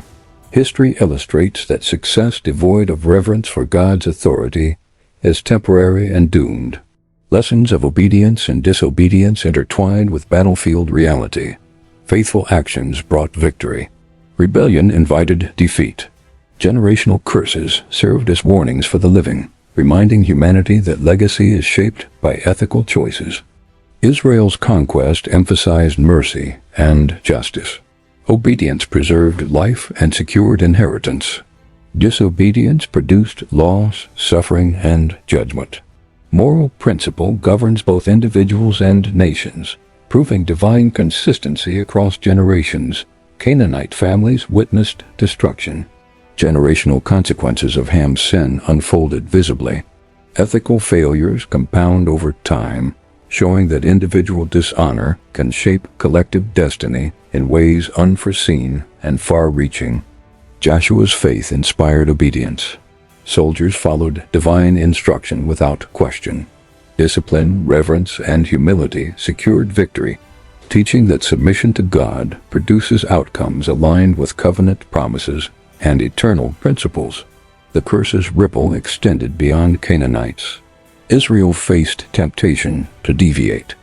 History illustrates that success devoid of reverence for God's authority is temporary and doomed. Lessons of obedience and disobedience intertwined with battlefield reality. Faithful actions brought victory. Rebellion invited defeat. Generational curses served as warnings for the living, reminding humanity that legacy is shaped by ethical choices. Israel's conquest emphasized mercy and justice. Obedience preserved life and secured inheritance. Disobedience produced loss, suffering, and judgment. Moral principle governs both individuals and nations, proving divine consistency across generations. Canaanite families witnessed destruction. Generational consequences of Ham's sin unfolded visibly. Ethical failures compound over time, showing that individual dishonor can shape collective destiny in ways unforeseen and far-reaching. Joshua's faith inspired obedience. Soldiers followed divine instruction without question. Discipline, reverence, and humility secured victory, teaching that submission to God produces outcomes aligned with covenant promises and eternal principles. The curse's ripple extended beyond Canaanites. Israel faced temptation to deviate.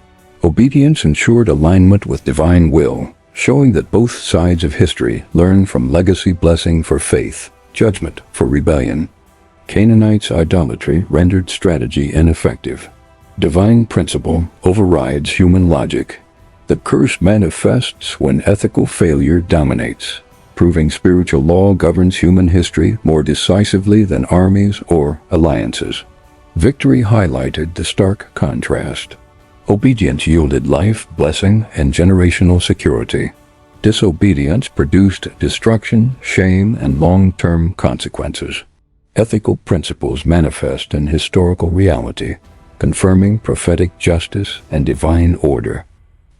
Obedience ensured alignment with divine will, showing that both sides of history learn from legacy: blessing for faith, judgment for rebellion. Canaanites' idolatry rendered strategy ineffective. Divine principle overrides human logic. The curse manifests when ethical failure dominates, proving spiritual law governs human history more decisively than armies or alliances. Victory highlighted the stark contrast. Obedience yielded life, blessing, and generational security. Disobedience produced destruction, shame, and long-term consequences. Ethical principles manifest in historical reality, confirming prophetic justice and divine order.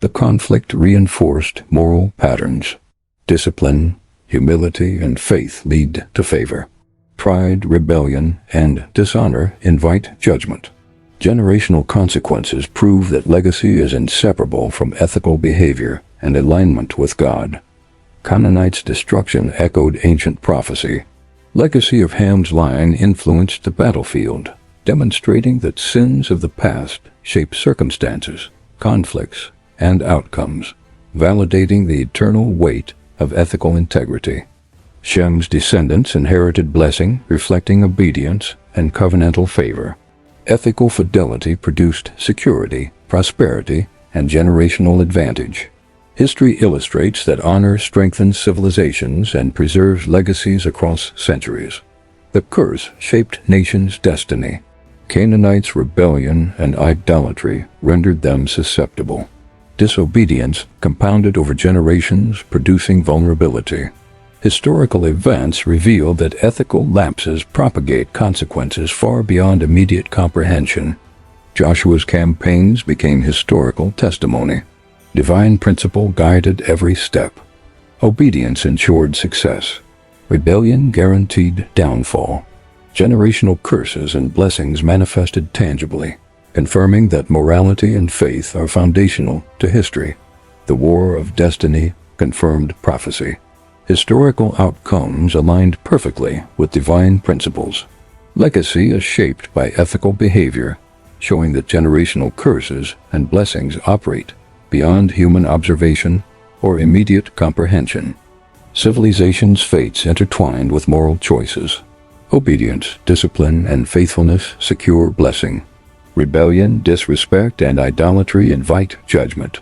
The conflict reinforced moral patterns. Discipline, humility, and faith lead to favor. Pride, rebellion, and dishonor invite judgment. Generational consequences prove that legacy is inseparable from ethical behavior and alignment with God. Canaanites' destruction echoed ancient prophecy. Legacy of Ham's line influenced the battlefield, demonstrating that sins of the past shape circumstances, conflicts, and outcomes, validating the eternal weight of ethical integrity. Shem's descendants inherited blessing, reflecting obedience and covenantal favor. Ethical fidelity produced security, prosperity, and generational advantage. History illustrates that honor strengthens civilizations and preserves legacies across centuries. The curse shaped nations' destiny. Canaanites' rebellion and idolatry rendered them susceptible. Disobedience compounded over generations, producing vulnerability. Historical events reveal that ethical lapses propagate consequences far beyond immediate comprehension. Joshua's campaigns became historical testimony. Divine principle guided every step. Obedience ensured success. Rebellion guaranteed downfall. Generational curses and blessings manifested tangibly, confirming that morality and faith are foundational to history. The war of destiny confirmed prophecy. Historical outcomes aligned perfectly with divine principles. Legacy is shaped by ethical behavior, showing that generational curses and blessings operate beyond human observation or immediate comprehension. Civilization's fates intertwined with moral choices. Obedience, discipline, and faithfulness secure blessing. Rebellion, disrespect, and idolatry invite judgment.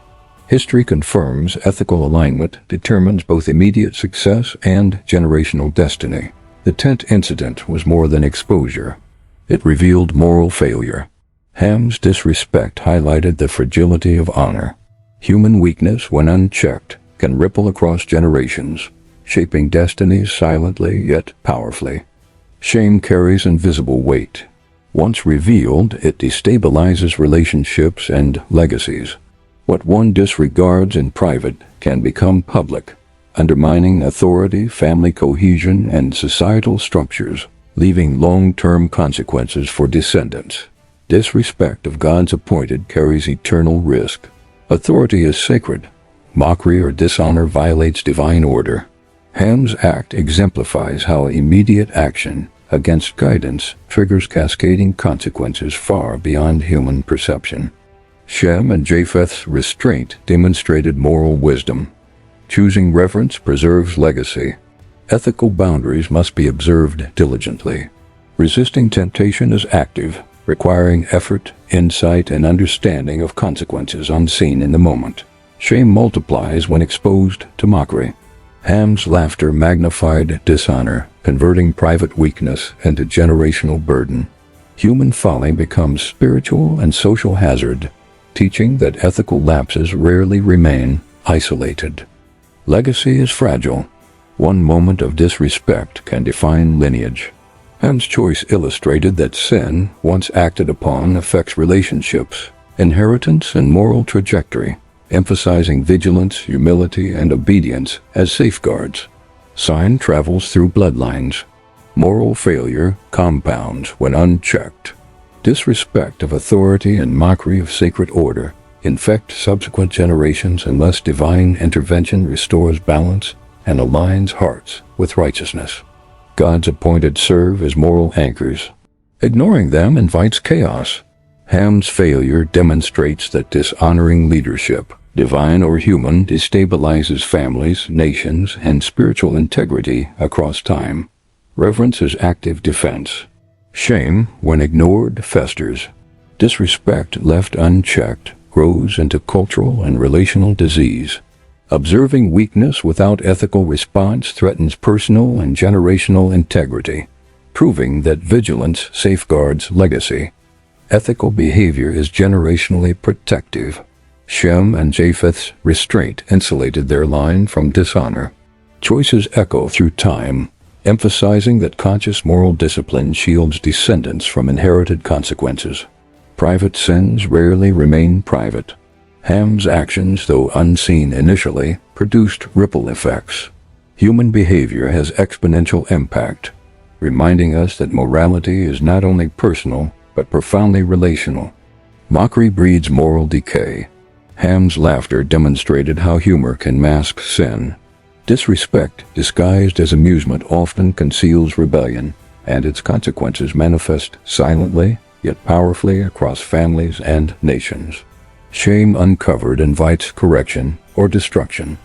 History confirms ethical alignment determines both immediate success and generational destiny. The tent incident was more than exposure. It revealed moral failure. Ham's disrespect highlighted the fragility of honor. Human weakness, when unchecked, can ripple across generations, shaping destinies silently yet powerfully. Shame carries invisible weight. Once revealed, it destabilizes relationships and legacies. What one disregards in private can become public, undermining authority, family cohesion, and societal structures, leaving long-term consequences for descendants. Disrespect of God's appointed carries eternal risk. Authority is sacred. Mockery or dishonor violates divine order. Ham's act exemplifies how immediate action against guidance triggers cascading consequences far beyond human perception. Shem and Japheth's restraint demonstrated moral wisdom. Choosing reverence preserves legacy. Ethical boundaries must be observed diligently. Resisting temptation is active, requiring effort, insight, and understanding of consequences unseen in the moment. Shame multiplies when exposed to mockery. Ham's laughter magnified dishonor, converting private weakness into generational burden. Human folly becomes spiritual and social hazard, teaching that ethical lapses rarely remain isolated. Legacy is fragile. One moment of disrespect can define lineage. Ham's choice illustrated that sin, once acted upon, affects relationships, inheritance, and moral trajectory, emphasizing vigilance, humility, and obedience as safeguards. Sign travels through bloodlines. Moral failure compounds when unchecked. Disrespect of authority and mockery of sacred order infect subsequent generations unless divine intervention restores balance and aligns hearts with righteousness. God's appointed serve as moral anchors. Ignoring them invites chaos. Ham's failure demonstrates that dishonoring leadership, divine or human, destabilizes families, nations, and spiritual integrity across time. Reverence is active defense. Shame, when ignored, festers. Disrespect left unchecked grows into cultural and relational disease. Observing weakness without ethical response threatens personal and generational integrity, proving that vigilance safeguards legacy. Ethical behavior is generationally protective. Shem and Japheth's restraint insulated their line from dishonor. Choices echo through time, emphasizing that conscious moral discipline shields descendants from inherited consequences. Private sins rarely remain private. Ham's actions, though unseen initially, produced ripple effects. Human behavior has exponential impact, reminding us that morality is not only personal, but profoundly relational. Mockery breeds moral decay. Ham's laughter demonstrated how humor can mask sin. Disrespect, disguised as amusement, often conceals rebellion, and its consequences manifest silently, yet powerfully across families and nations. Shame uncovered invites correction or destruction.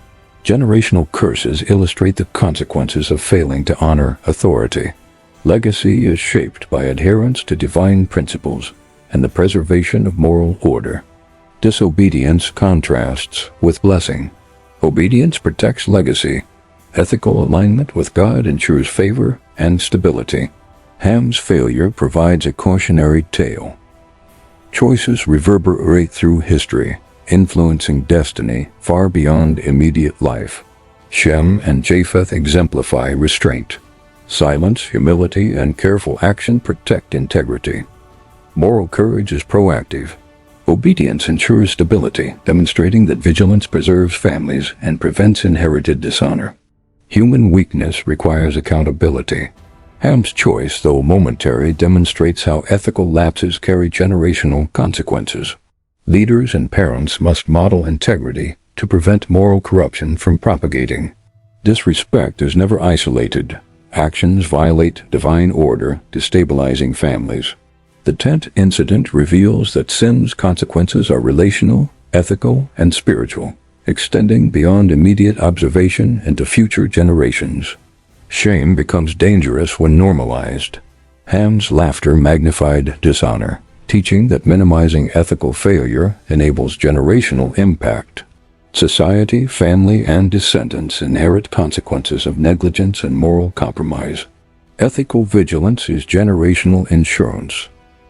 Generational curses illustrate the consequences of failing to honor authority. Legacy is shaped by adherence to divine principles and the preservation of moral order. Disobedience contrasts with blessing. Obedience protects legacy. Ethical alignment with God ensures favor and stability. Ham's failure provides a cautionary tale. Choices reverberate through history, influencing destiny far beyond immediate life. Shem and Japheth exemplify restraint. Silence, humility, and careful action protect integrity. Moral courage is proactive. Obedience ensures stability, demonstrating that vigilance preserves families and prevents inherited dishonor. Human weakness requires accountability. Ham's choice, though momentary, demonstrates how ethical lapses carry generational consequences. Leaders and parents must model integrity to prevent moral corruption from propagating. Disrespect is never isolated. Actions violate divine order, destabilizing families. The 10th incident reveals that sin's consequences are relational, ethical, and spiritual, extending beyond immediate observation into future generations. Shame becomes dangerous when normalized. Ham's laughter magnified dishonor, teaching that minimizing ethical failure enables generational impact. Society, family, and descendants inherit consequences of negligence and moral compromise. Ethical vigilance is generational insurance.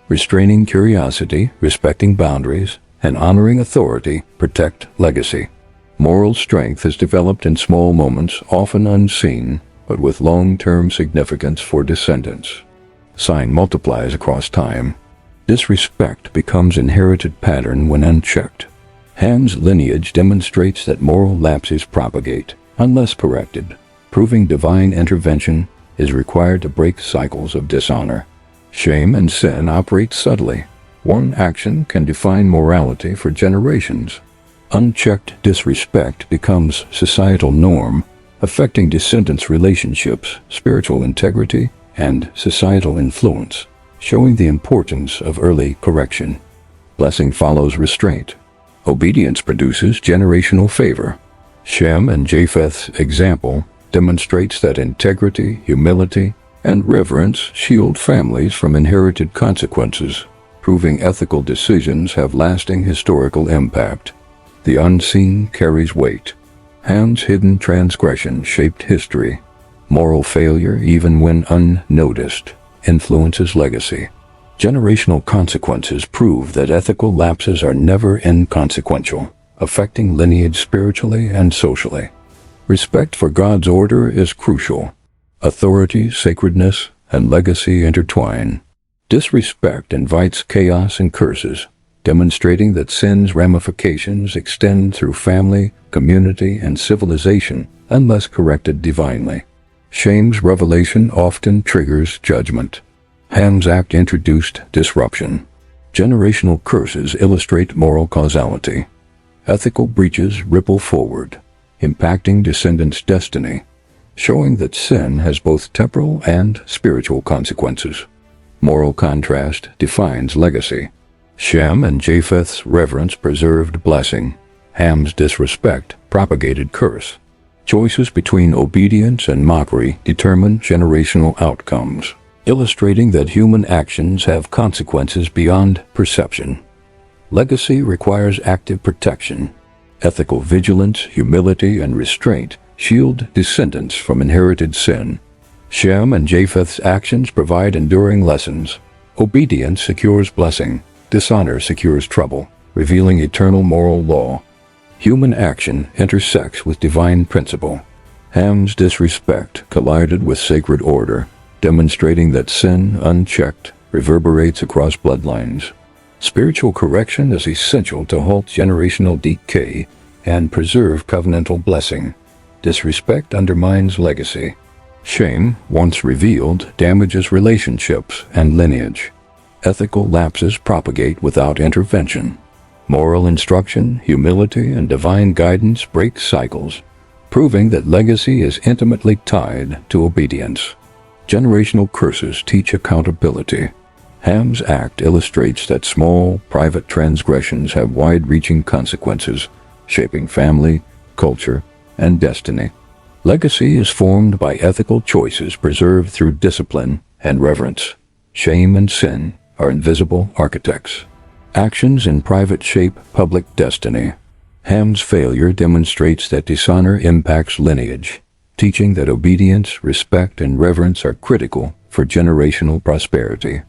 Restraining curiosity, respecting boundaries, and honoring authority protect legacy. Moral strength is developed in small moments, often unseen, but with long-term significance for descendants. Sign multiplies across time. Disrespect becomes inherited pattern when unchecked. Ham's lineage demonstrates that moral lapses propagate, unless corrected, proving divine intervention is required to break cycles of dishonor. Shame and sin operate subtly. One action can define morality for generations. Unchecked disrespect becomes societal norm, affecting descendants' relationships, spiritual integrity, and societal influence, showing the importance of early correction. Blessing follows restraint. Obedience produces generational favor. Shem and Japheth's example demonstrates that integrity, humility, and reverence shield families from inherited consequences, proving ethical decisions have lasting historical impact. The unseen carries weight. Ham's hidden transgression shaped history. Moral failure, even when unnoticed, influences legacy. Generational consequences prove that ethical lapses are never inconsequential, affecting lineage spiritually and socially. Respect for God's order is crucial. Authority, sacredness, and legacy intertwine. Disrespect invites chaos and curses, demonstrating that sin's ramifications extend through family, community, and civilization unless corrected divinely. Shame's revelation often triggers judgment. Ham's act introduced disruption. Generational curses illustrate moral causality. Ethical breaches ripple forward, impacting descendants' destiny, showing that sin has both temporal and spiritual consequences. Moral contrast defines legacy. Shem and Japheth's reverence preserved blessing. Ham's disrespect propagated curse. Choices between obedience and mockery determine generational outcomes, illustrating that human actions have consequences beyond perception. Legacy requires active protection. Ethical vigilance, humility, and restraint shield descendants from inherited sin. Shem and Japheth's actions provide enduring lessons. Obedience secures blessing. Dishonor secures trouble, revealing eternal moral law. Human action intersects with divine principle. Ham's disrespect collided with sacred order, demonstrating that sin, unchecked, reverberates across bloodlines. Spiritual correction is essential to halt generational decay and preserve covenantal blessing. Disrespect undermines legacy. Shame, once revealed, damages relationships and lineage. Ethical lapses propagate without intervention. Moral instruction, humility, and divine guidance break cycles, proving that legacy is intimately tied to obedience. Generational curses teach accountability. Ham's act illustrates that small, private transgressions have wide-reaching consequences, shaping family, culture, and destiny. Legacy is formed by ethical choices preserved through discipline and reverence. Shame and sin are invisible architects. Actions in private shape public destiny. Ham's failure demonstrates that dishonor impacts lineage, teaching that obedience, respect, and reverence are critical for generational prosperity.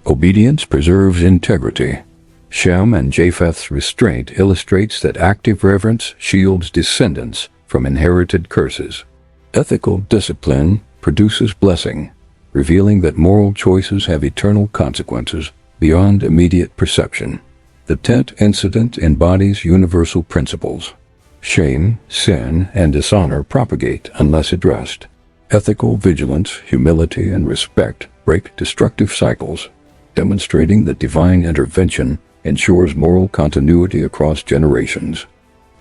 Obedience preserves integrity. Shem and Japheth's restraint illustrates that active reverence shields descendants from inherited curses. Ethical discipline produces blessing, revealing that moral choices have eternal consequences beyond immediate perception. The 10th incident embodies universal principles. Shame, sin, and dishonor propagate unless addressed. Ethical vigilance, humility, and respect break destructive cycles, demonstrating that divine intervention ensures moral continuity across generations.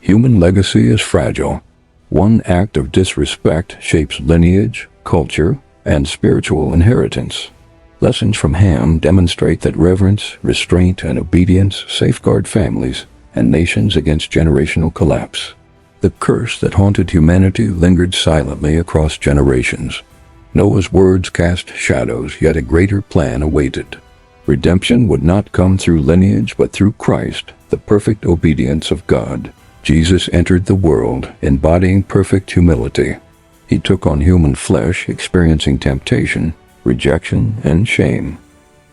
Human legacy is fragile. One act of disrespect shapes lineage, culture, and spiritual inheritance. Lessons from Ham demonstrate that reverence, restraint, and obedience safeguard families and nations against generational collapse. The curse that haunted humanity lingered silently across generations. Noah's words cast shadows, yet a greater plan awaited. Redemption would not come through lineage, but through Christ, the perfect obedience of God. Jesus entered the world, embodying perfect humility. He took on human flesh, experiencing temptation, rejection, and shame,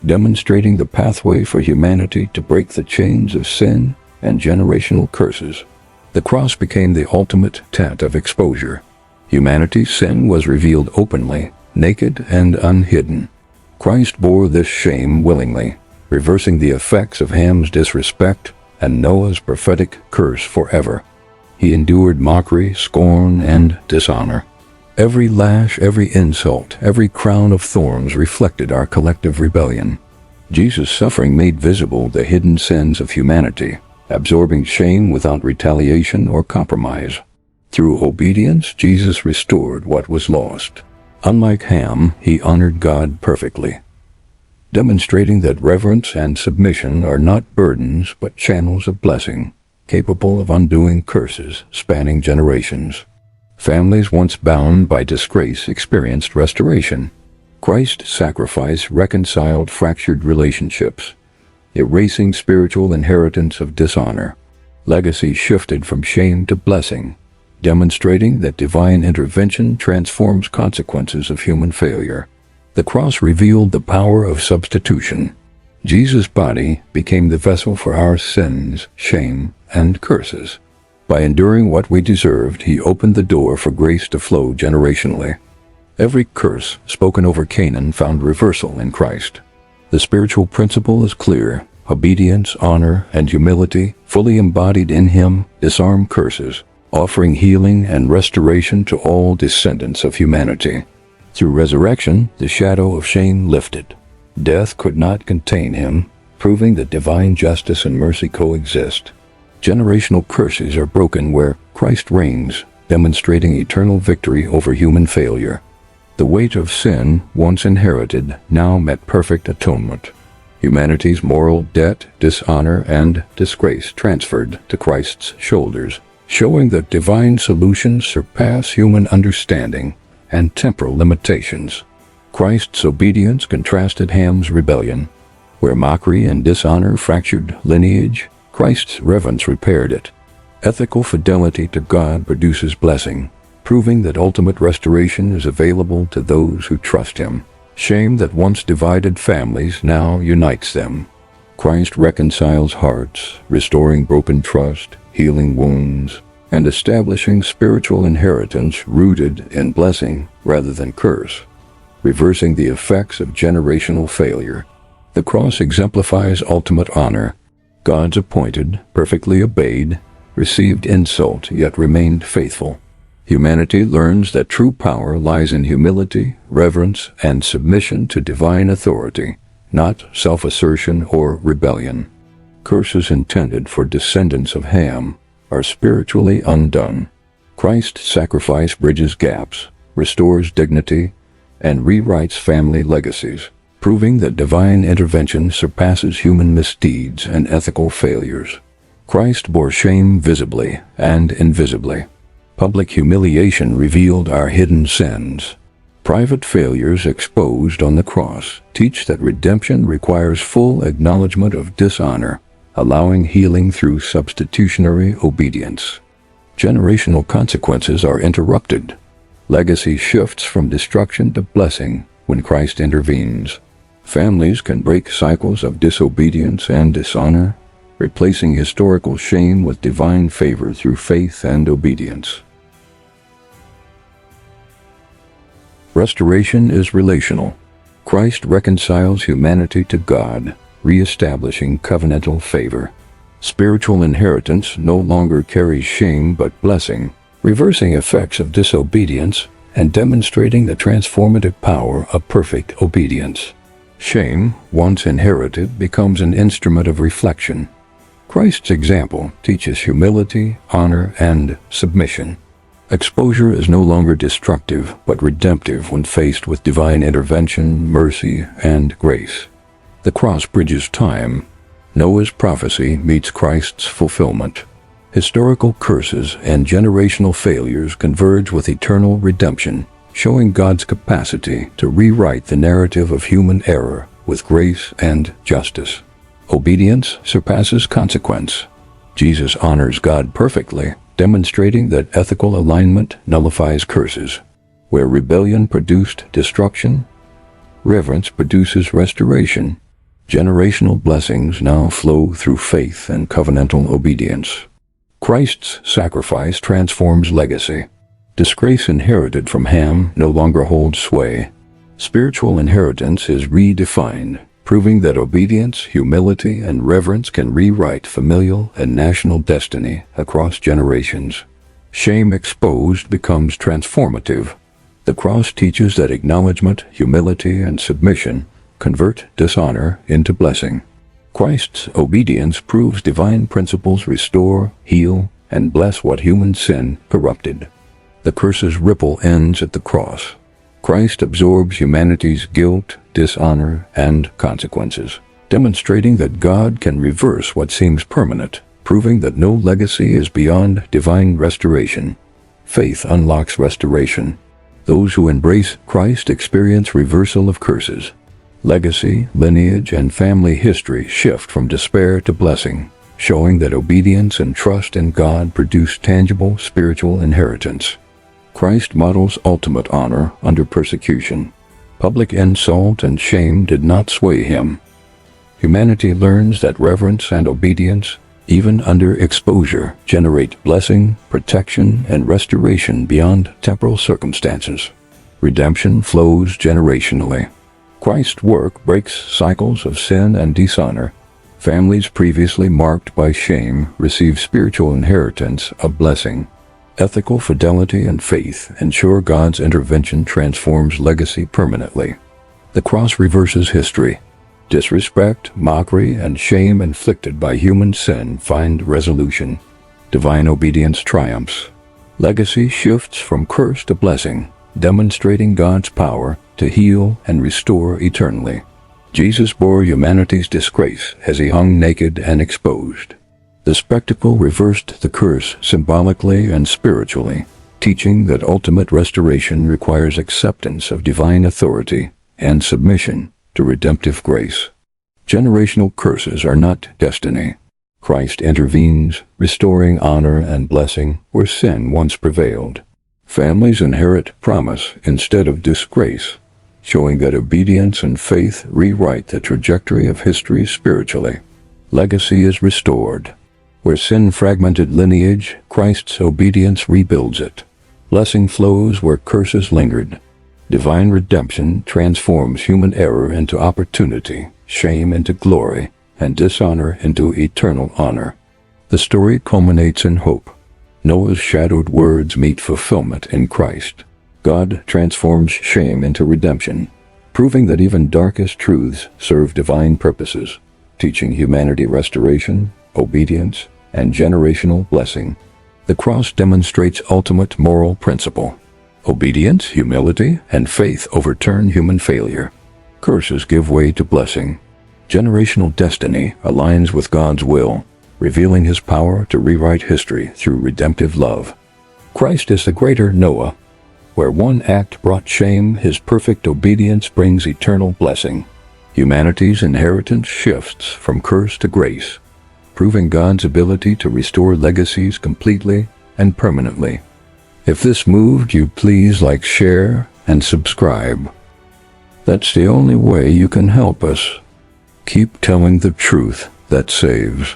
demonstrating the pathway for humanity to break the chains of sin and generational curses. The cross became the ultimate tent of exposure. Humanity's sin was revealed openly, naked and unhidden. Christ bore this shame willingly, reversing the effects of Ham's disrespect and Noah's prophetic curse forever. He endured mockery, scorn, and dishonor. Every lash, every insult, every crown of thorns reflected our collective rebellion. Jesus' suffering made visible the hidden sins of humanity, absorbing shame without retaliation or compromise. Through obedience, Jesus restored what was lost. Unlike Ham, he honored God perfectly, demonstrating that reverence and submission are not burdens but channels of blessing, capable of undoing curses spanning generations. Families once bound by disgrace experienced restoration. Christ's sacrifice reconciled fractured relationships, erasing spiritual inheritance of dishonor. Legacy shifted from shame to blessing, demonstrating that divine intervention transforms consequences of human failure. The cross revealed the power of substitution. Jesus' body became the vessel for our sins, shame, and curses. By enduring what we deserved, he opened the door for grace to flow generationally. Every curse spoken over Canaan found reversal in Christ. The spiritual principle is clear. Obedience, honor, and humility, fully embodied in him, disarm curses, offering healing and restoration to all descendants of humanity. Through resurrection, the shadow of shame lifted. Death could not contain him, proving that divine justice and mercy coexist. Generational curses are broken where Christ reigns, demonstrating eternal victory over human failure. The weight of sin, once inherited, now met perfect atonement. Humanity's moral debt, dishonor, and disgrace transferred to Christ's shoulders, showing that divine solutions surpass human understanding and temporal limitations. Christ's obedience contrasted Ham's rebellion. Where mockery and dishonor fractured lineage, Christ's reverence repaired it. Ethical fidelity to God produces blessing, proving that ultimate restoration is available to those who trust him. Shame that once divided families now unites them. Christ reconciles hearts, restoring broken trust, healing wounds, and establishing spiritual inheritance rooted in blessing rather than curse, reversing the effects of generational failure. The cross exemplifies ultimate honor. God's appointed, perfectly obeyed, received insult yet remained faithful. Humanity learns that true power lies in humility, reverence, and submission to divine authority, not self-assertion or rebellion. Curses intended for descendants of Ham are spiritually undone. Christ's sacrifice bridges gaps, restores dignity, and rewrites family legacies, proving that divine intervention surpasses human misdeeds and ethical failures. Christ bore shame visibly and invisibly. Public humiliation revealed our hidden sins. Private failures exposed on the cross teach that redemption requires full acknowledgement of dishonor, allowing healing through substitutionary obedience. Generational consequences are interrupted. Legacy shifts from destruction to blessing when Christ intervenes. Families can break cycles of disobedience and dishonor, replacing historical shame with divine favor through faith and obedience. Restoration is relational. Christ reconciles humanity to God, re-establishing covenantal favor. Spiritual inheritance no longer carries shame but blessing, reversing effects of disobedience and demonstrating the transformative power of perfect obedience. Shame, once inherited, becomes an instrument of reflection. Christ's example teaches humility, honor, and submission. Exposure is no longer destructive, but redemptive when faced with divine intervention, mercy, and grace. The cross bridges time. Noah's prophecy meets Christ's fulfillment. Historical curses and generational failures converge with eternal redemption, showing God's capacity to rewrite the narrative of human error with grace and justice. Obedience surpasses consequence. Jesus honors God perfectly, demonstrating that ethical alignment nullifies curses. Where rebellion produced destruction, reverence produces restoration. Generational blessings now flow through faith and covenantal obedience. Christ's sacrifice transforms legacy. Disgrace inherited from Ham no longer holds sway. Spiritual inheritance is redefined, proving that obedience, humility, and reverence can rewrite familial and national destiny across generations. Shame exposed becomes transformative. The cross teaches that acknowledgement, humility, and submission convert dishonor into blessing. Christ's obedience proves divine principles restore, heal, and bless what human sin corrupted. The curse's ripple ends at the cross. Christ absorbs humanity's guilt, dishonor, and consequences, demonstrating that God can reverse what seems permanent, proving that no legacy is beyond divine restoration. Faith unlocks restoration. Those who embrace Christ experience reversal of curses. Legacy, lineage, and family history shift from despair to blessing, showing that obedience and trust in God produce tangible spiritual inheritance. Christ models ultimate honor under persecution. Public insult and shame did not sway him. Humanity learns that reverence and obedience, even under exposure, generate blessing, protection, and restoration beyond temporal circumstances. Redemption flows generationally. Christ's work breaks cycles of sin and dishonor. Families previously marked by shame receive spiritual inheritance of blessing. Ethical fidelity and faith ensure God's intervention transforms legacy permanently. The cross reverses history. Disrespect, mockery, and shame inflicted by human sin find resolution. Divine obedience triumphs. Legacy shifts from curse to blessing, demonstrating God's power to heal and restore eternally. Jesus bore humanity's disgrace as he hung naked and exposed. The spectacle reversed the curse symbolically and spiritually, teaching that ultimate restoration requires acceptance of divine authority and submission to redemptive grace. Generational curses are not destiny. Christ intervenes, restoring honor and blessing where sin once prevailed. Families inherit promise instead of disgrace, showing that obedience and faith rewrite the trajectory of history spiritually. Legacy is restored. Where sin fragmented lineage, Christ's obedience rebuilds it. Blessing flows where curses lingered. Divine redemption transforms human error into opportunity, shame into glory, and dishonor into eternal honor. The story culminates in hope. Noah's shadowed words meet fulfillment in Christ. God transforms shame into redemption, proving that even darkest truths serve divine purposes, teaching humanity restoration, obedience, and generational blessing. The cross demonstrates ultimate moral principle. Obedience, humility, and faith overturn human failure. Curses give way to blessing. Generational destiny aligns with God's will, revealing his power to rewrite history through redemptive love. Christ is the greater Noah. Where one act brought shame, his perfect obedience brings eternal blessing. Humanity's inheritance shifts from curse to grace, proving God's ability to restore legacies completely and permanently. If this moved you, please like, share, and subscribe. That's the only way you can help us keep telling the truth that saves.